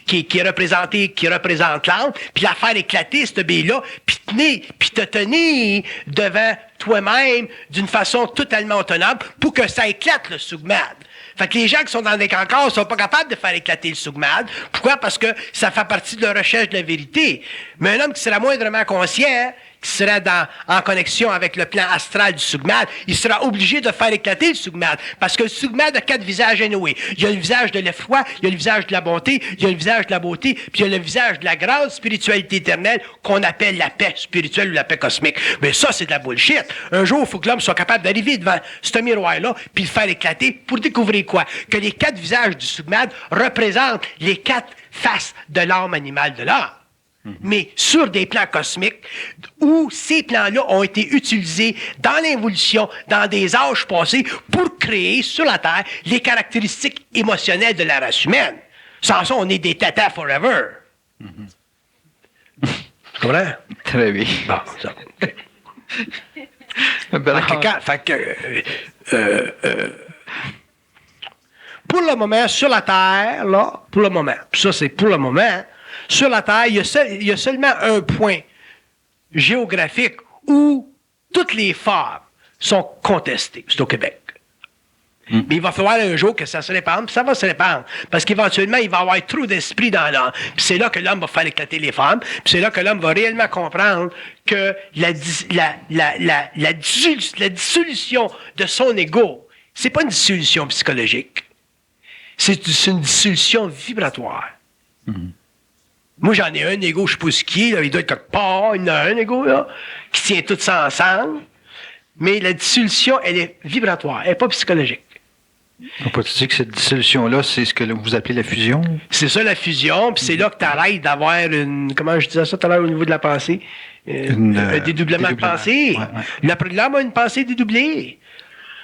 qui représente l'âme, puis la faire éclater cette bille-là, puis te tenir devant toi-même d'une façon totalement autonome pour que ça éclate le Sougmad. Fait que les gens qui sont dans des cancars sont pas capables de faire éclater le Sougmad. Pourquoi? Parce que ça fait partie de leur recherche de la vérité. Mais un homme qui sera moindrement conscient, qui sera en connexion avec le plan astral du Sougmad, il sera obligé de faire éclater le Sougmad. Parce que le Sougmad a 4 visages anyway. Il y a le visage de l'effroi, il y a le visage de la bonté, il y a le visage de la beauté, puis il y a le visage de la grande spiritualité éternelle qu'on appelle la paix spirituelle ou la paix cosmique. Mais ça, c'est de la bullshit. Un jour, il faut que l'homme soit capable d'arriver devant ce miroir-là, puis le faire éclater pour découvrir quoi? Que les 4 visages du Sougmad représentent les 4 faces de l'âme animale de l'homme. mais sur des plans cosmiques où ces plans-là ont été utilisés dans l'évolution, dans des âges passés, pour créer sur la Terre les caractéristiques émotionnelles de la race humaine. Sans ça, on est des tatas forever. Tu comprends? Très bien. Bon, ça. OK. Pour le moment, sur la Terre, là, pour le moment, ça c'est pour le moment, sur la Terre, il y a seulement un point géographique où toutes les femmes sont contestées. C'est au Québec. Mais il va falloir un jour que ça se répande, puis ça va se répandre. Parce qu'éventuellement, il va y avoir trop d'esprit dans l'homme. Puis c'est là que l'homme va faire éclater les femmes. Puis c'est là que l'homme va réellement comprendre que la dissolution de son ego, c'est pas une dissolution psychologique. C'est une dissolution vibratoire. Moi, j'en ai un ego, je sais pas ce qui est, là, il doit être quelque part, il y en a un ego, là, qui tient tout ça ensemble. Mais la dissolution, elle est vibratoire, elle n'est pas psychologique. On peut dire que cette dissolution-là, c'est ce que vous appelez la fusion? C'est ça, la fusion, puis c'est là que tu arrêtes d'avoir une... Comment je disais ça tout à l'heure au niveau de la pensée? Un dédoublement de pensée. Ouais. L'homme a une pensée dédoublée.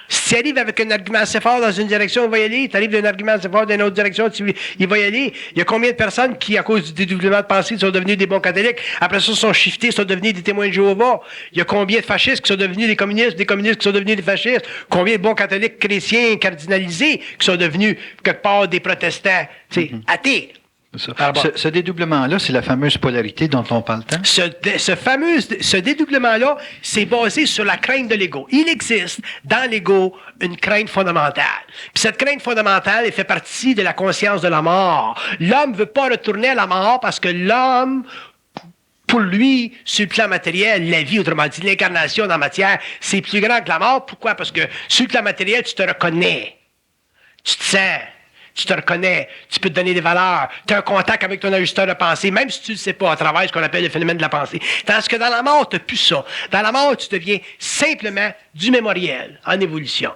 Si tu arrives avec un argument assez fort dans une direction, il va y aller. Tu arrives d'un argument assez fort dans une autre direction, il va y aller. Il y a combien de personnes qui, à cause du dédoublement de pensée, sont devenus des bons catholiques, après ça, sont shiftés, sont devenus des témoins de Jéhovah. Il y a combien de fascistes qui sont devenus des communistes qui sont devenus des fascistes. Combien de bons catholiques chrétiens cardinalisés qui sont devenus, quelque part, des protestants, athées. Ce dédoublement-là, c'est la fameuse polarité dont on parle tant? Ce dédoublement-là, c'est basé sur la crainte de l'ego. Il existe dans l'ego une crainte fondamentale. Puis cette crainte fondamentale, elle fait partie de la conscience de la mort. L'homme ne veut pas retourner à la mort parce que l'homme, pour lui, sur le plan matériel, la vie, autrement dit, l'incarnation dans la matière, c'est plus grand que la mort. Pourquoi? Parce que sur le plan matériel, tu te reconnais. Tu te sens. Tu te reconnais, tu peux te donner des valeurs, tu as un contact avec ton ajusteur de pensée, même si tu ne le sais pas, à travers ce qu'on appelle le phénomène de la pensée. Tandis que dans la mort, tu n'as plus ça. Dans la mort, tu deviens simplement du mémoriel, en évolution.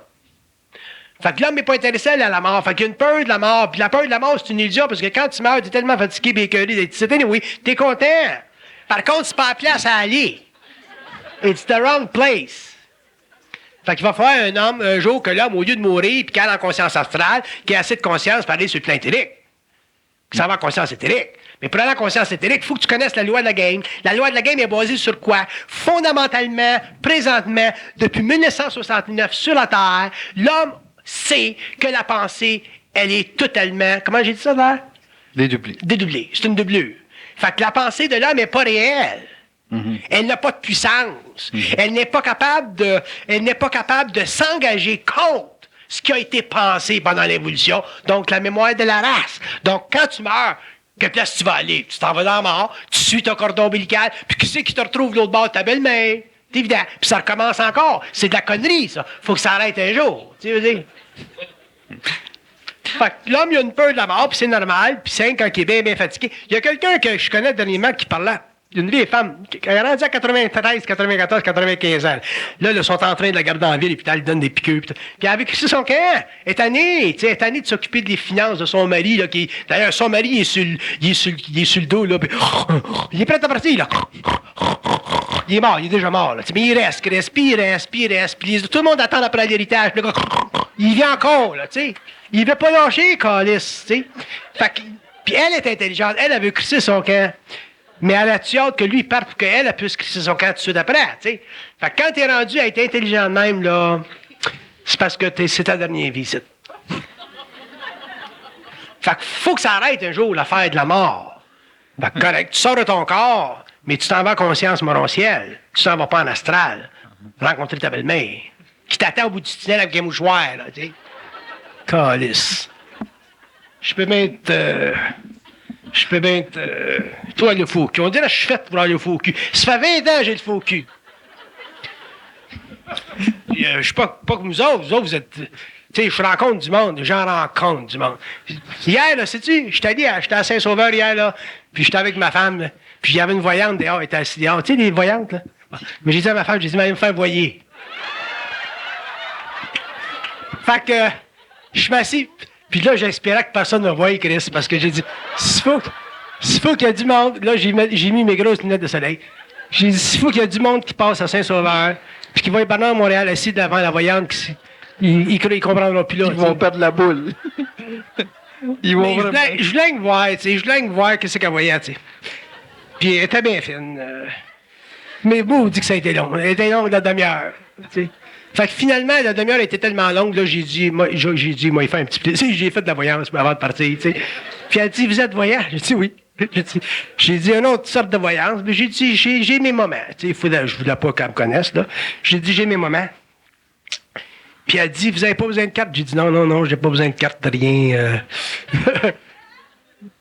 Fait que l'homme n'est pas intéressé à aller à la mort. Fait qu'il y a une peur de la mort. Puis la peur de la mort, c'est une illusion, parce que quand tu meurs, tu es tellement fatigué et écœuré d'être ici. Oui, tu es content. Par contre, c'est pas la place à aller. It's the wrong place. Fait qu'il va falloir un homme, un jour, que l'homme, au lieu de mourir, puis qu'il ait en conscience astrale, qu'il ait assez de conscience pour aller sur le plan éthérique. Qu'il s'en va en conscience éthérique. Mais pour aller en conscience éthérique, il faut que tu connaisses la loi de la game. La loi de la game est basée sur quoi? Fondamentalement, présentement, depuis 1969 sur la Terre, l'homme sait que la pensée, elle est totalement... Comment j'ai dit ça, là? Dédoublée. Dédoublée. C'est une doublure. Fait que la pensée de l'homme n'est pas réelle. Elle n'a pas de puissance. Elle n'est pas capable de s'engager contre ce qui a été pensé pendant l'évolution, donc la mémoire de la race. Donc, quand tu meurs, quelle place tu vas aller? Tu t'en vas dans la mort, tu suis ton cordon ombilical, puis qui c'est qui te retrouve de l'autre bord de ta belle-mère? C'est évident. Puis ça recommence encore. C'est de la connerie, ça. Faut que ça arrête un jour. Tu veux dire? Fait que l'homme, il a une peur de la mort, puis c'est normal, puis c'est quand il est bien, bien fatigué. Il y a quelqu'un que je connais dernièrement qui parlait. Une vieille femme, elle est rendue à 93, 94, 95 ans. Là, ils sont en train de la garder en ville, et puis elle donne des piqûres. Puis elle avait crissé son camp. Elle est tannée, tu sais, elle est tannée de s'occuper des finances de son mari, là, qui, d'ailleurs, son mari, il est sur le dos, là, puis il est prêt à partir, là. Il est mort, il est déjà mort, là. Mais il reste, puis tout le monde attend après l'héritage. Le gars, il vient encore, là, tu sais. Il veut pas lâcher, calice, tu sais. Fait que, puis elle est intelligente, elle veut crisser son camp. Mais elle a-tu hâte que lui parte pour qu'elle puisse crisser son camp tout de suite après, tu sais. Fait que quand t'es rendu à être intelligent de même, là, c'est parce que c'est ta dernière visite. Fait que faut que ça arrête un jour, l'affaire de la mort. Fait que correct, tu sors de ton corps, mais tu t'en vas en conscience morontielle. Tu t'en vas pas en astral. Rencontrer ta belle-mère, qui t'attend au bout du tunnel avec un mouchoir, là, tu sais. Calice. Je peux bien être... toi, le faux cul. On dirait que je suis fait pour avoir le faux cul. Ça fait 20 ans que j'ai le faux cul. Je suis pas comme vous autres. Vous êtes... Tu sais, je rencontre du monde. J'en rencontre du monde. Hier, là, sais-tu, j'étais à Saint-Sauveur hier, là, puis j'étais avec ma femme, là, puis il y avait une voyante dehors, elle était assise dehors. Tu sais, les voyantes, là. Mais j'ai dit à ma femme, mais elle me faire voyer. Fait que, je suis assis... Puis là, j'espérais que personne ne me voie, Chris, parce que j'ai dit, S'il faut qu'il y a du monde, là, j'ai mis mes grosses lunettes de soleil. J'ai dit, s'il faut qu'il y a du monde qui passe à Saint-Sauveur, puis qui va être pendant à Montréal, assis devant la voyante, ils comprendront plus là. Ils vont perdre la boule. Ils vont Mais je voulais me voir, tu sais. Je voulais me voir qu'est-ce qu'elle voyait, tu sais. Puis elle était bien fine. Mais bon, on dit que ça a été long. Elle était longue la demi-heure, tu sais. Fait que finalement, la demi-heure était tellement longue, là, j'ai dit, moi, il fait un petit plaisir. J'ai fait de la voyance avant de partir, tu sais. Puis elle dit, vous êtes voyant? J'ai dit, oui. J'ai dit une autre sorte de voyance. Mais j'ai dit, j'ai mes moments. Tu sais, je voulais pas qu'elle me connaisse, là. J'ai dit, j'ai mes moments. Puis elle dit, vous avez pas besoin de carte? J'ai dit, non, j'ai pas besoin de carte, de rien.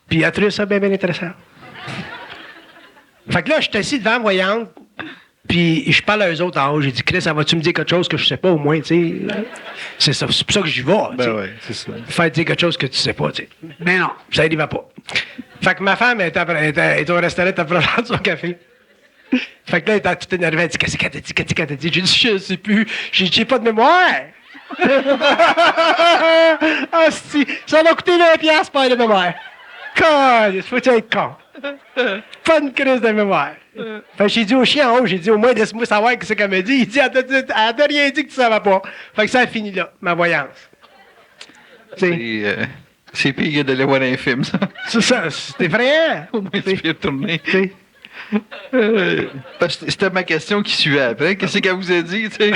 Puis elle a trouvé ça bien, bien intéressant. Fait que là, je suis assis devant la voyante, puis je parle à eux autres en haut. J'ai dit, Chris, vas-tu me dire quelque chose que je sais pas au moins, tu sais? C'est ça, c'est pour ça que j'y vais. Ben ouais, c'est ça. Faire dire quelque chose que tu sais pas, tu sais. Mais non, ça n'y va pas. Fait que ma femme était au restaurant, elle était prendre son café. Fait que là, elle était toute énervée. Elle dit, qu'est-ce qu'elle t'a dit? J'ai dit, je sais plus. J'ai pas de mémoire. Ah, si, ça m'a coûté 20$ pas de mémoire. Con, faut être con. Pas une crise de mémoire. Fait que j'ai dit au chien en haut, j'ai dit au moins laisse-moi savoir ce qu'elle me dit. Il dit, elle t'a rien dit que tu savais pas. Fait que ça a fini là, ma voyance. C'est pire que d'aller voir un film, ça. C'est ça, c'était vrai. Au moins, tu peux y retourner. Parce que c'était ma question qui suivait après. Qu'est-ce qu'elle vous a dit, tu sais?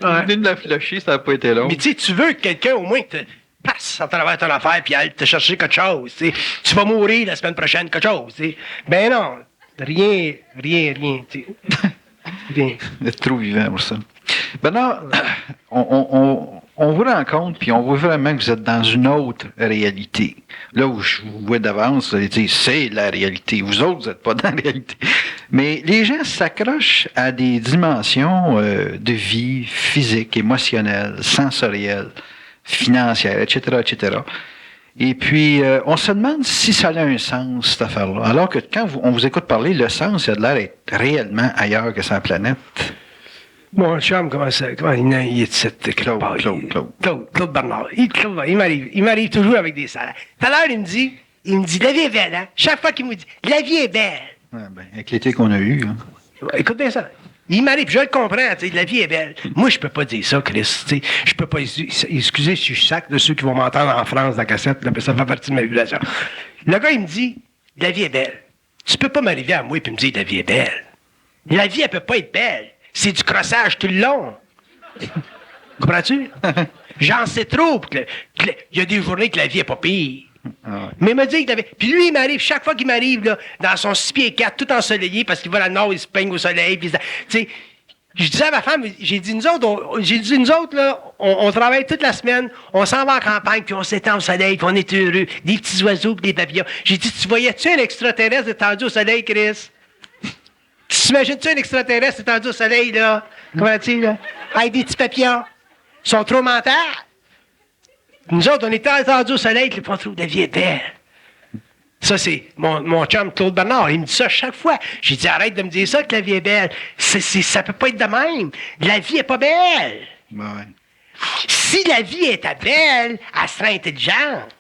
Ouais. Venez de la flusher, ça n'a pas été long. Mais tu sais, tu veux que quelqu'un au moins te passe à travers ton affaire puis aille te chercher quelque chose. T'sais. Tu vas mourir la semaine prochaine, quelque chose. T'sais. Ben non, rien. T'sais. Rien. Vous êtes trop vivant pour ça. Ben non, on vous rencontre, puis on voit vraiment que vous êtes dans une autre réalité. Là où je vous vois d'avance, vous allez dire, c'est la réalité. Vous autres, vous n'êtes pas dans la réalité. Mais les gens s'accrochent à des dimensions de vie physique, émotionnelle, sensorielle, financière, etc., etc. Et puis, on se demande si ça a un sens, cette affaire-là. Alors que quand on vous écoute parler, le sens, il a de l'air d'être réellement ailleurs que sur la planète. Mon chum, comment il est de cette... Claude Bernard. Il m'arrive toujours avec des salaires. Tout à l'heure, il me dit, la vie est belle, hein? Chaque fois qu'il me dit, la vie est belle. Ouais, ben, avec l'été qu'on a eu. Hein. Écoute bien ça. Il m'arrive, je le comprends, tu sais, la vie est belle. Moi, je peux pas dire ça, Chris. Tu sais, je peux pas, excusez si je suis sac de ceux qui vont m'entendre en France, dans la cassette, là, ça fait partie de ma violation. Le gars, il me dit, la vie est belle. Tu peux pas m'arriver à moi et me dire, la vie est belle. La vie, elle peut pas être belle. C'est du crossage tout le long. Comprends-tu? J'en sais trop. Il y a des journées que la vie est pas pire. Ah ouais. Mais il me dit que puis lui, il m'arrive, chaque fois qu'il m'arrive, là, dans son 6 pieds 4, tout ensoleillé, parce qu'il va à la nord, il se peigne au soleil, puis tu sais, je disais à ma femme, j'ai dit, nous autres, là, on travaille toute la semaine, on s'en va en campagne, puis on s'étend au soleil, puis on est heureux, des petits oiseaux, puis des papillons. J'ai dit, tu voyais-tu un extraterrestre étendu au soleil, Chris? Tu t'imagines-tu un extraterrestre étendu au soleil, là? Comment tu là? Avec des petits papillons. Ils sont trop mentales. Nous autres, on est étendus au soleil, puis on trouve la vie est belle. Ça, c'est mon chum Claude Bernard. Il me dit ça chaque fois. J'ai dit, arrête de me dire ça, que la vie est belle. Ça peut pas être de même. La vie est pas belle. Ouais. Si la vie était belle, elle serait intelligente.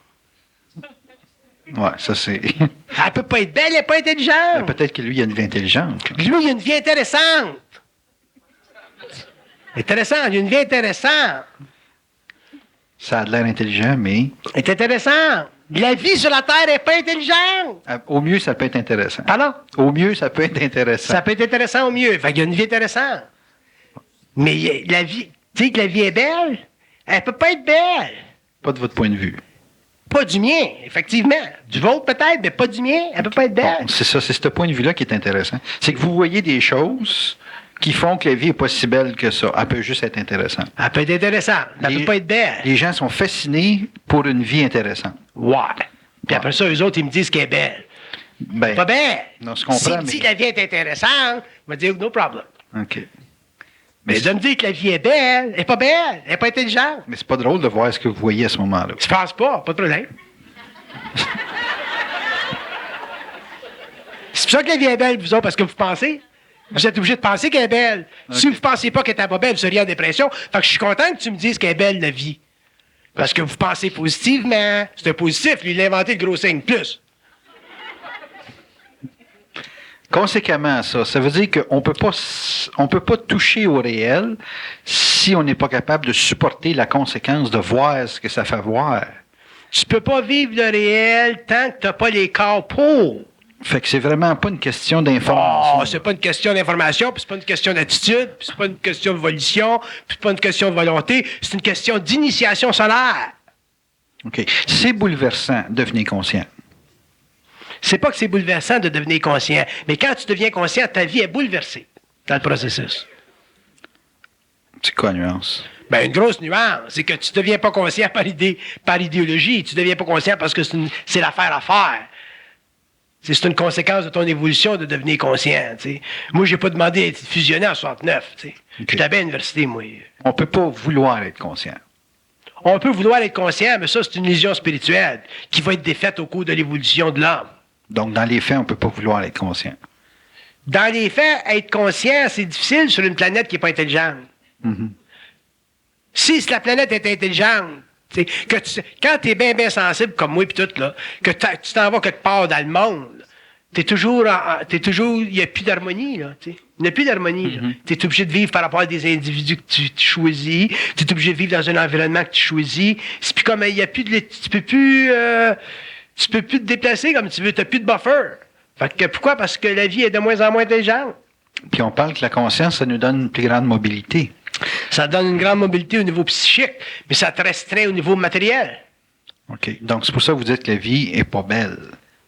Ouais, ça c'est. Elle peut pas être belle, elle n'est pas intelligente. Peut-être que lui, il a une vie intelligente. Lui, il a une vie intéressante. Intéressante, il a une vie intéressante. Ça a de l'air intelligent, mais. C'est intéressant. La vie sur la Terre n'est pas intelligente. Au mieux, ça peut être intéressant. Pardon? Au mieux, ça peut être intéressant. Ça peut être intéressant au mieux. Fait qu'il y a une vie intéressante. Mais la vie, tu sais que la vie est belle, elle peut pas être belle. Pas de votre point de vue. Pas du mien, effectivement. Du vôtre peut-être, mais pas du mien. Elle peut pas être belle. Bon, c'est ça, c'est ce point de vue-là qui est intéressant. C'est que vous voyez des choses qui font que la vie n'est pas si belle que ça. Elle peut juste être intéressante. Elle peut être intéressante. Elle peut pas être belle. Les gens sont fascinés pour une vie intéressante. Ouais. Puis après ça, eux autres, ils me disent qu'elle est belle. Ben, Pas belle. non, je comprends, Si mais- la vie est intéressante, on va dire no problem. OK. Mais de me dire que la vie est belle, elle n'est pas belle, elle n'est pas intelligente. Mais c'est pas drôle de voir ce que vous voyez à ce moment-là. Tu penses pas de problème. C'est pour ça que la vie est belle, vous autres, parce que vous pensez. Vous êtes obligés de penser qu'elle est belle. Si vous ne pensez pas qu'elle n'est pas belle, vous seriez en dépression. Fait que je suis content que tu me dises qu'elle est belle, la vie. Parce que vous pensez positivement. C'est un positif. Lui, il a inventé le gros signe plus. Conséquemment, ça veut dire qu'on on peut pas toucher au réel si on n'est pas capable de supporter la conséquence de voir ce que ça fait voir. Tu peux pas vivre le réel tant que tu n'as pas les corps pour. Fait que c'est vraiment pas une question d'information. C'est pas une question d'information, puis c'est pas une question d'attitude, puis c'est pas une question de volition, puis c'est pas une question de volonté, c'est une question d'initiation solaire. OK. C'est bouleversant, devenez conscient. C'est pas que c'est bouleversant de devenir conscient, mais quand tu deviens conscient, ta vie est bouleversée dans le processus. C'est quoi la nuance? Ben, une grosse nuance, c'est que tu deviens pas conscient par idéologie, tu deviens pas conscient parce que c'est l'affaire à faire. C'est une conséquence de ton évolution de devenir conscient. T'sais. Moi, j'ai pas demandé d'être fusionné en 69. Okay. J'étais à l'université, moi. On peut pas vouloir être conscient. On peut vouloir être conscient, mais ça, c'est une illusion spirituelle qui va être défaite au cours de l'évolution de l'homme. Donc, dans les faits, on peut pas vouloir être conscient. Dans les faits, être conscient, c'est difficile sur une planète qui n'est pas intelligente. Mm-hmm. Si la planète est intelligente, quand tu es bien sensible comme moi et tout, là, que tu t'en vas quelque part dans le monde, il n'y a plus d'harmonie. Il n'y a plus d'harmonie. Mm-hmm. Tu es obligé de vivre par rapport à des individus que tu choisis. Tu es obligé de vivre dans un environnement que tu choisis. C'est plus comme, il y a plus de... Tu peux plus te déplacer comme tu veux. Tu n'as plus de buffer. Fait que, pourquoi? Parce que la vie est de moins en moins intelligente. Puis on parle que la conscience, ça nous donne une plus grande mobilité. Ça donne une grande mobilité au niveau psychique, mais ça te restreint au niveau matériel. OK. Donc, c'est pour ça que vous dites que la vie est pas belle.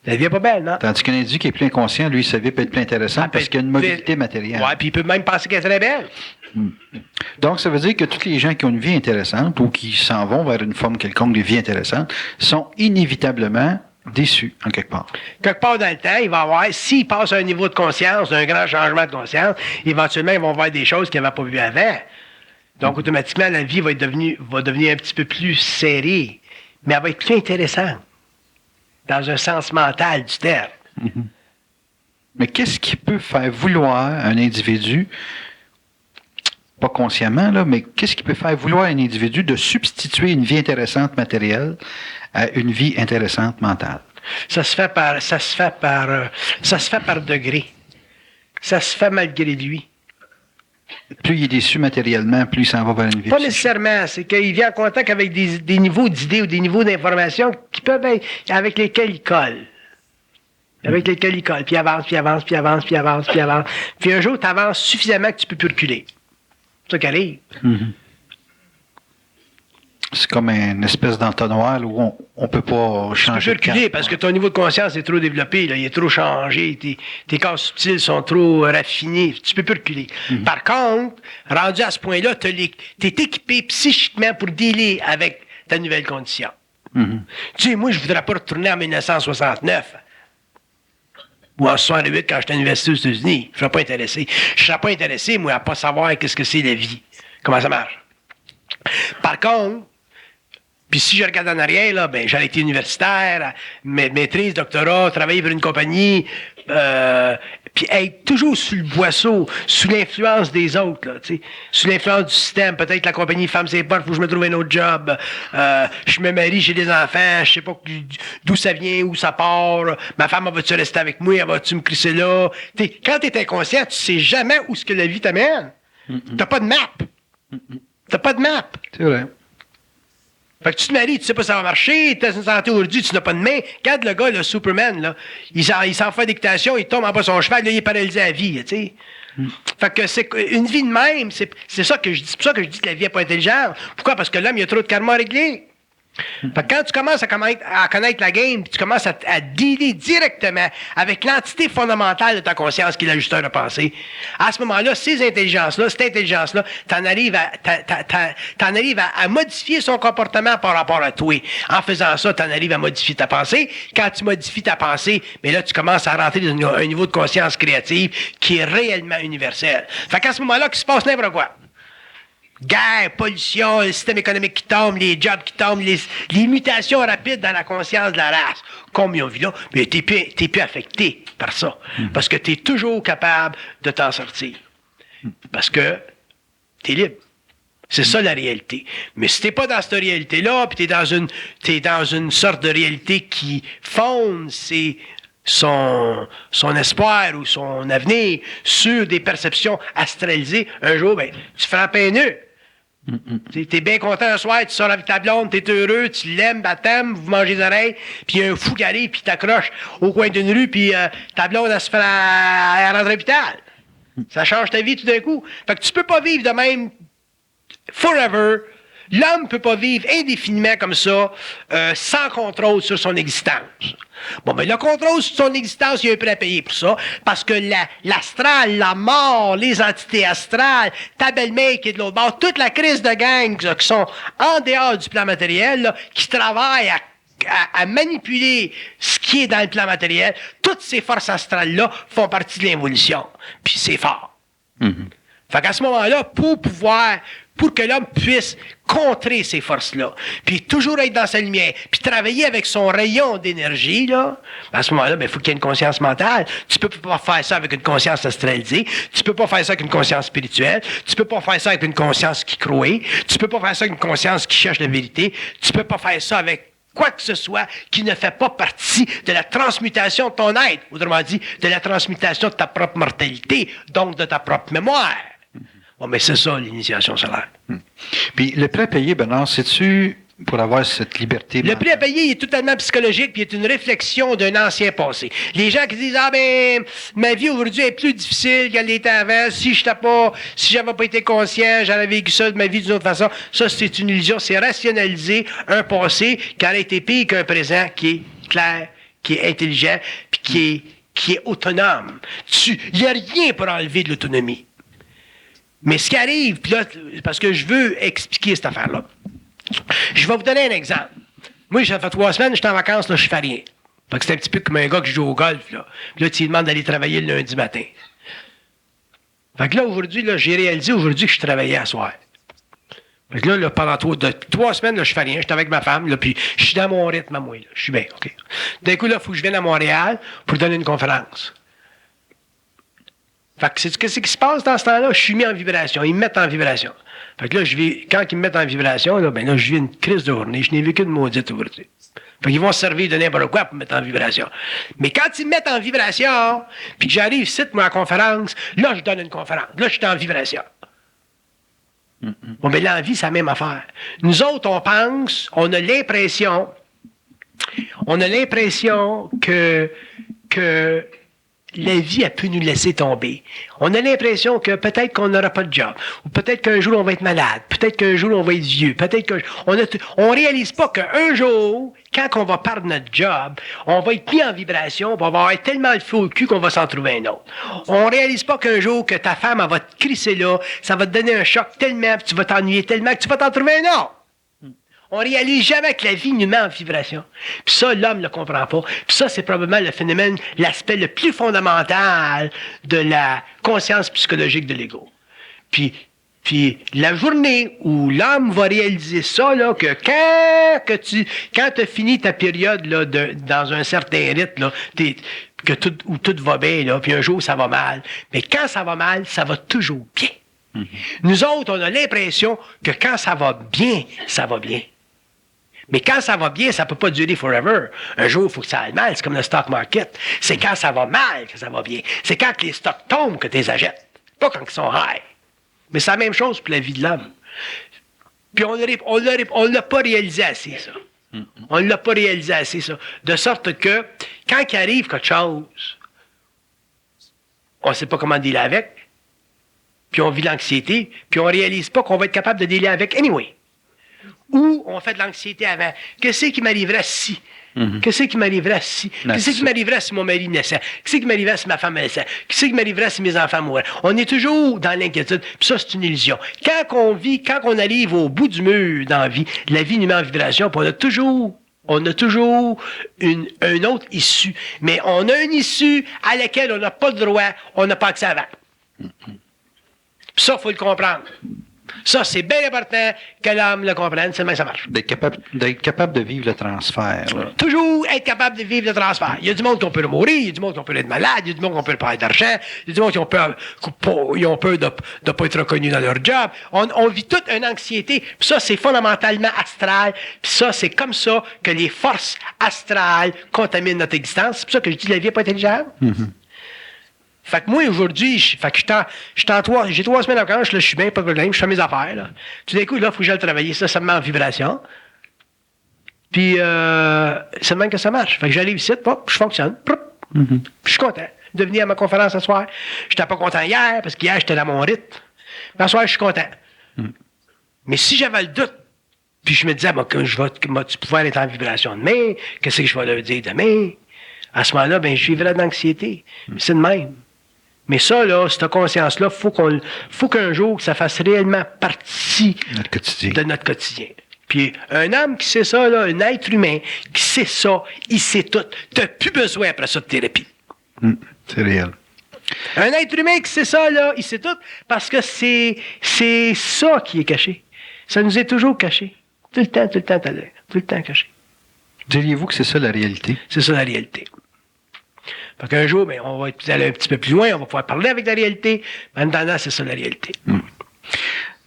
La vie n'est pas belle, non? Tandis qu'un individu qui est plus inconscient, lui, sa vie peut être plus intéressante parce qu'il y a une mobilité matérielle. Oui, puis il peut même penser qu'elle est très belle. Donc, ça veut dire que tous les gens qui ont une vie intéressante ou qui s'en vont vers une forme quelconque de vie intéressante sont inévitablement déçus, en quelque part. Quelque part dans le temps, il va avoir, s'ils passent à un niveau de conscience, d'un grand changement de conscience, éventuellement, ils vont voir des choses qu'ils n'avaient pas vues avant. Donc, automatiquement, la vie va devenir un petit peu plus serrée, mais elle va être plus intéressante, dans un sens mental du terme. Mm-hmm. Mais qu'est-ce qui peut faire vouloir un individu, pas consciemment, là, mais qu'est-ce qui peut faire vouloir un individu de substituer une vie intéressante matérielle à une vie intéressante mentale? Ça se fait par degré. Ça se fait malgré lui. Plus il est déçu matériellement, plus il s'en va vers une vie. Pas nécessairement. C'est qu'il vient en contact avec des niveaux d'idées ou des niveaux d'information qui peuvent être, avec lesquels il colle. Avec lesquels il colle. Puis avance, puis avance, puis avance, puis avance, puis avance. Puis un jour, tu avances suffisamment que tu peux plus reculer. C'est ça qui arrive. Mm-hmm. C'est comme une espèce d'entonnoir où on ne peut pas changer. Tu peux reculer parce que ton niveau de conscience est trop développé, là, il est trop changé, tes corps subtils sont trop raffinés, tu peux plus reculer. Mm-hmm. Par contre, rendu à ce point-là, tu es équipé psychiquement pour dealer avec ta nouvelle condition. Mm-hmm. Tu sais, moi, je voudrais pas retourner en 1969 ou en 68 quand j'étais à l'université aux États-Unis. Je serais pas intéressé. Je serais pas intéressé, moi, à pas savoir qu'est-ce que c'est la vie, comment ça marche. Par contre, puis si je regarde en arrière, là, ben, j'aurais été universitaire, maîtrise, doctorat, travailler pour une compagnie, puis être toujours sous le boisseau, sous l'influence des autres, là, tu sais, sous l'influence du système. Peut-être la compagnie Femme c'est pas, il faut que je me trouve un autre job. Je me marie, j'ai des enfants, je sais pas d'où ça vient, où ça part. Ma femme, elle va-tu rester avec moi, elle va-tu me crisser là? T'sais, quand t'es inconscient, tu sais jamais où ce que la vie t'amène. T'as pas de map. T'as pas de map. C'est vrai. Fait que tu te maries, tu sais pas si ça va marcher, tu as une santé aujourd'hui, tu n'as pas de main. Regarde le gars, le Superman, là. Il s'en fait dictation, il tombe en bas de son cheval, là, il est paralysé à vie, tu sais. Fait que c'est une vie de même, c'est ça que je dis. C'est pour ça que je dis que la vie n'est pas intelligente. Pourquoi? Parce que l'homme, il a trop de karma à régler. Fait que quand tu commences à connaître la game, puis tu commences à dealer directement avec l'entité fondamentale de ta conscience qui est l'ajusteur de pensée, à ce moment-là, cette intelligence-là, t'en arrives à modifier son comportement par rapport à toi. En faisant ça, t'en arrives à modifier ta pensée. Quand tu modifies ta pensée, mais là, tu commences à rentrer dans un niveau de conscience créative qui est réellement universel. Fait qu'à ce moment-là, qu'il se passe n'importe quoi. Guerre, pollution, le système économique qui tombe, les jobs qui tombent, les mutations rapides dans la conscience de la race, comme ils ont vu là, mais t'es plus affecté par ça. Parce que t'es toujours capable de t'en sortir. Parce que t'es libre. C'est ça la réalité. Mais si t'es pas dans cette réalité-là, puis t'es dans une sorte de réalité qui fonde son espoir ou son avenir sur des perceptions astralisées, un jour, ben, tu frappes un nœud. T'es bien content un soir, tu sors avec ta blonde, t'es heureux, tu l'aimes, baptême, vous mangez les oreilles, puis il y a un fou qui arrive, puis t'accroche au coin d'une rue, puis ta blonde, elle se fait elle rentre à l'hôpital. Ça change ta vie tout d'un coup. Fait que tu peux pas vivre de même forever. L'homme ne peut pas vivre indéfiniment comme ça, sans contrôle sur son existence. Bon, ben, le contrôle sur son existence, il y a un prix à payer pour ça, parce que l'astral, la mort, les entités astrales, ta belle-mère qui est de l'autre bord, toute la crise de gang qui sont en dehors du plan matériel, là, qui travaillent à manipuler ce qui est dans le plan matériel, toutes ces forces astrales-là font partie de l'évolution. Puis c'est fort. Fait qu'à ce moment-là, pour que l'homme puisse contrer ces forces-là, puis toujours être dans sa lumière, puis travailler avec son rayon d'énergie, là, à ce moment-là, il faut qu'il y ait une conscience mentale. Tu peux pas faire ça avec une conscience astralisée, tu peux pas faire ça avec une conscience spirituelle, tu peux pas faire ça avec une conscience qui croit, tu peux pas faire ça avec une conscience qui cherche la vérité, tu peux pas faire ça avec quoi que ce soit qui ne fait pas partie de la transmutation de ton être, autrement dit, de la transmutation de ta propre mortalité, donc de ta propre mémoire. Bon, mais c'est ça, l'initiation solaire. Puis le prix à payer, Bernard, c'est-tu pour avoir cette liberté? Le prix à payer il est totalement psychologique, puis il est une réflexion d'un ancien passé. Les gens qui disent, ah ben, ma vie aujourd'hui est plus difficile qu'elle l'était avant, si j'avais pas été conscient, j'aurais vécu ça de ma vie d'une autre façon, ça c'est une illusion, c'est rationaliser un passé qui aurait été pire qu'un présent qui est clair, qui est intelligent, puis qui est autonome. Il n'y a rien pour enlever de l'autonomie. Mais ce qui arrive, puis là, parce que je veux expliquer cette affaire-là. Je vais vous donner un exemple. Moi, ça fait 3 semaines, j'étais en vacances, là, je fais rien. Fait que c'est un petit peu comme un gars qui joue au golf, là. Puis là, tu lui demandes d'aller travailler le lundi matin. Fait que là, aujourd'hui, là, j'ai réalisé aujourd'hui que je travaillais à soir. Fait que là, pendant 3 semaines, là, je fais rien. J'étais avec ma femme, là, puis je suis dans mon rythme à moi, là. Je suis bien, OK. D'un coup, là, il faut que je vienne à Montréal pour donner une conférence. Fait que qu'est-ce qui se passe dans ce temps-là? Je suis mis en vibration. Ils me mettent en vibration. Fait que là, quand ils me mettent en vibration, là, ben là, je vis une crise de journée. Je n'ai vu qu'une maudite aujourd'hui. Fait qu'ils vont se servir de n'importe quoi pour me mettre en vibration. Mais quand ils me mettent en vibration, puis que j'arrive ici, moi, en conférence, là, je donne une conférence. Là, je suis en vibration. Bon, mais l'envie, c'est la même affaire. Nous autres, on pense, on a l'impression que la vie, elle peut nous laisser tomber. On a l'impression que peut-être qu'on n'aura pas de job, ou peut-être qu'un jour on va être malade, peut-être qu'un jour on va être vieux, on réalise pas qu'un jour, quand on va perdre notre job, on va être mis en vibration, on va avoir tellement le feu au cul qu'on va s'en trouver un autre. On réalise pas qu'un jour que ta femme, elle va te crisser là, ça va te donner un choc tellement, puis tu vas t'ennuyer tellement que tu vas t'en trouver un autre. On réalise jamais que la vie nous met en vibration. Puis ça, l'homme ne le comprend pas. Puis ça, c'est probablement le phénomène, l'aspect le plus fondamental de la conscience psychologique de l'ego. Puis la journée où l'homme va réaliser ça, là, que quand tu as fini ta période là, dans un certain rythme, là, où tout va bien, là, puis un jour ça va mal. Mais quand ça va mal, ça va toujours bien. Nous autres, on a l'impression que quand ça va bien, ça va bien. Mais quand ça va bien, ça ne peut pas durer forever. Un jour, il faut que ça aille mal. C'est comme le stock market. C'est quand ça va mal que ça va bien. C'est quand les stocks tombent que tu les achètes. Pas quand ils sont high. Mais c'est la même chose pour la vie de l'homme. Puis on ne l'a pas réalisé assez, ça. On ne l'a pas réalisé assez, ça. De sorte que, quand il arrive quelque chose, on ne sait pas comment dealer avec, puis on vit l'anxiété, puis on ne réalise pas qu'on va être capable de dealer avec anyway. Ou on fait de l'anxiété avant. Qu'est-ce qui m'arriverait si? Qu'est-ce qui m'arriverait si? Qu'est-ce qui m'arriverait si mon mari naissait? Qu'est-ce qui m'arriverait si ma femme naissait? Qu'est-ce qui m'arriverait si mes enfants mouraient? On est toujours dans l'inquiétude, puis ça, c'est une illusion. Quand on arrive au bout du mur dans la vie nous met en vibration, puis on a toujours une autre issue. Mais on a une issue à laquelle on n'a pas le droit, on n'a pas accès avant. Puis ça, il faut le comprendre. Ça, c'est bien important que l'homme le comprenne, c'est le même que ça marche. D'être capable de vivre le transfert. Là. Toujours être capable de vivre le transfert. Il y a du monde qui ont peur de mourir, il y a du monde qui ont peur d'être malade, il y a du monde qui ont peur de perdre d'argent, il y a du monde qui ont peur, de ne pas être reconnus dans leur job. On vit toute une anxiété. Puis ça, c'est fondamentalement astral. Puis ça, c'est comme ça que les forces astrales contaminent notre existence. C'est pour ça que je dis que la vie n'est pas intelligente. Fait que moi, aujourd'hui, j'ai 3 semaines en vacances, là, je suis bien, pas de problème, je fais mes affaires, là. Tout d'un coup, là, il faut que j'aille travailler. Ça me met en vibration. Puis, c'est le même que ça marche. Fait que j'arrive ici, hop, je fonctionne. Puis je suis content de venir à ma conférence ce soir. J'étais pas content hier, parce qu'hier, j'étais dans mon rythme. Mais ce soir, je suis content. Mais si j'avais le doute, puis je me disais, que tu pouvoir être en vibration demain, qu'est-ce que je vais leur dire demain? À ce moment-là, ben, je vivrais d'anxiété. C'est de même. Mais ça, là, cette conscience-là, faut qu'un jour, ça fasse réellement partie de notre quotidien. Puis un homme qui sait ça, là, un être humain qui sait ça, il sait tout. T'as plus besoin après ça de thérapie. C'est réel. Un être humain qui sait ça, là, il sait tout, parce que c'est ça qui est caché. Ça nous est toujours caché. Tout le temps caché. Diriez-vous que c'est ça la réalité? C'est ça la réalité. Fait qu'un jour, ben, on va aller un petit peu plus loin, on va pouvoir parler avec la réalité. Mais en attendant, c'est ça la réalité.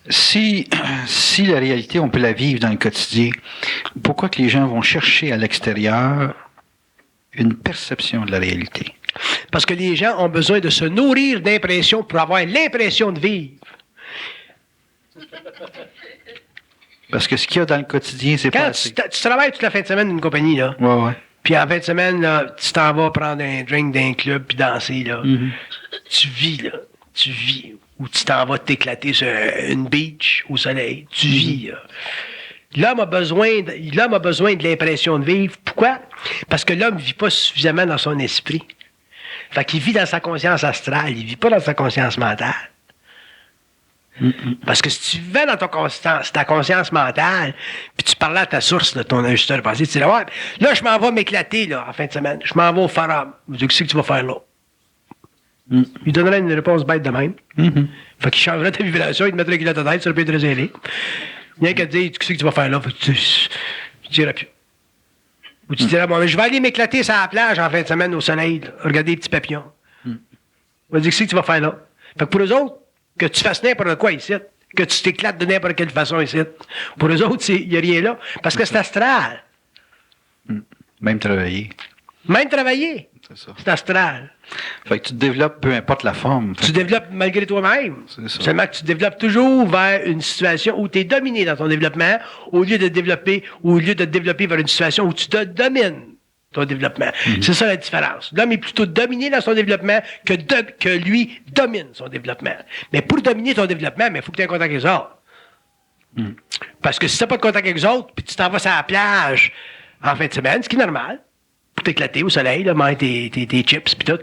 Si la réalité, on peut la vivre dans le quotidien, pourquoi que les gens vont chercher à l'extérieur une perception de la réalité? Parce que les gens ont besoin de se nourrir d'impressions pour avoir l'impression de vivre. Parce que ce qu'il y a dans le quotidien, c'est pas assez. Quand tu travailles toute la fin de semaine d'une compagnie, là, Ouais. puis en fin de semaine, là, tu t'en vas prendre un drink d'un club puis danser, là. Tu vis, là. Tu vis. Ou tu t'en vas t'éclater sur une beach au soleil. Tu vis, là. L'homme a besoin de l'impression de vivre. Pourquoi? Parce que l'homme ne vit pas suffisamment dans son esprit. Fait qu'il vit dans sa conscience astrale, il vit pas dans sa conscience mentale. Parce que si tu vivais dans ta conscience mentale, puis tu parlais à ta source de ton ajusteur de pensée, tu dirais, ouais, là, je m'en vais m'éclater, là, en fin de semaine. Je m'en vais au forum. Qu'est-ce que tu vas faire là? Il donnerait une réponse bête de même. Fait qu'il changerait ta vibration, il te mettrait la tête, ça aurait pu être réservé. Rien qu'à te dire, qu'est-ce que tu vas faire là? Fait que tu dirais plus. Ou tu dirais, bon, mais je vais aller m'éclater sur la plage en fin de semaine au soleil, là, regarder les petits papillons. On va dire, qu'est-ce que tu vas faire là? Fait que pour eux autres, que tu fasses n'importe quoi ici, que tu t'éclates de n'importe quelle façon ici, pour eux autres, il n'y a rien là, parce que c'est astral. Même travailler. Même travailler, c'est astral. Fait que tu te développes peu importe la forme. Tu développes malgré toi-même. C'est ça. Seulement que tu te développes toujours vers une situation où tu es dominé dans ton développement, au lieu de te développer vers une situation où tu te domines ton développement. C'est ça la différence. L'homme est plutôt dominé dans son développement que lui domine son développement. Mais pour dominer ton développement, il faut que tu aies un contact avec les autres. Parce que si tu n'as pas de contact avec les autres, puis tu t'en vas sur la plage en fin de semaine, ce qui est normal, pour t'éclater au soleil, là, manger tes chips puis tout,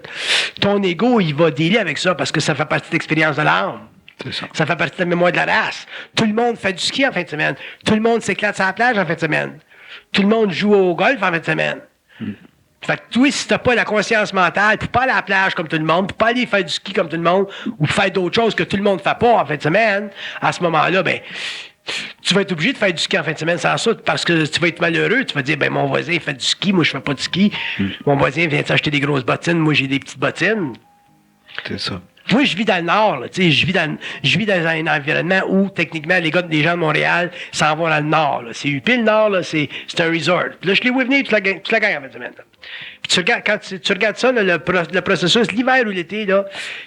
ton ego, il va dealer avec ça parce que ça fait partie de l'expérience de l'âme. C'est ça. Ça fait partie de la mémoire de la race. Tout le monde fait du ski en fin de semaine. Tout le monde s'éclate sur la plage en fin de semaine. Tout le monde joue au golf en fin de semaine. Fait que toi, si t'as pas la conscience mentale, pour pas aller à la plage comme tout le monde, pour pas aller faire du ski comme tout le monde, ou faire d'autres choses que tout le monde fait pas en fin de semaine, à ce moment-là, ben, tu vas être obligé de faire du ski en fin de semaine sans ça, parce que tu vas être malheureux. Tu vas dire, ben, mon voisin fait du ski, moi, je fais pas de ski. Mon voisin vient s'acheter des grosses bottines, moi, j'ai des petites bottines. C'est ça. Moi, je vis dans le Nord, là, tu sais, je vis dans un environnement où, techniquement, les gens de Montréal s'en vont dans le Nord, là. C'est UP, le Nord, là, c'est un resort. Puis là, je les vois venir toute la gang en fin de semaine. Puis quand tu regardes ça, là, le processus, l'hiver ou l'été, là,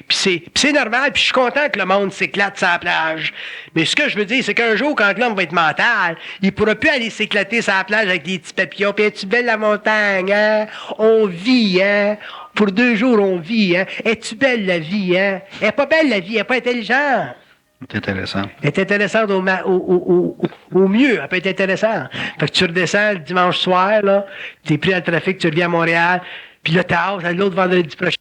puis c'est normal, puis je suis content que le monde s'éclate sur la plage. Mais ce que je veux dire, c'est qu'un jour, quand l'homme va être mental, il pourra plus aller s'éclater sur la plage avec des petits papillons, puis es-tu belle la montagne, hein? On vit, hein? Pour 2 jours, on vit, hein? Es-tu belle la vie, hein? Elle est pas belle la vie, elle est pas intelligente. C'est intéressant. Elle est intéressante au mieux. Elle peut être intéressante. Fait que tu redescends le dimanche soir, là, t'es pris dans le trafic, tu reviens à Montréal, puis là, t'as hâte, l'autre vendredi prochain.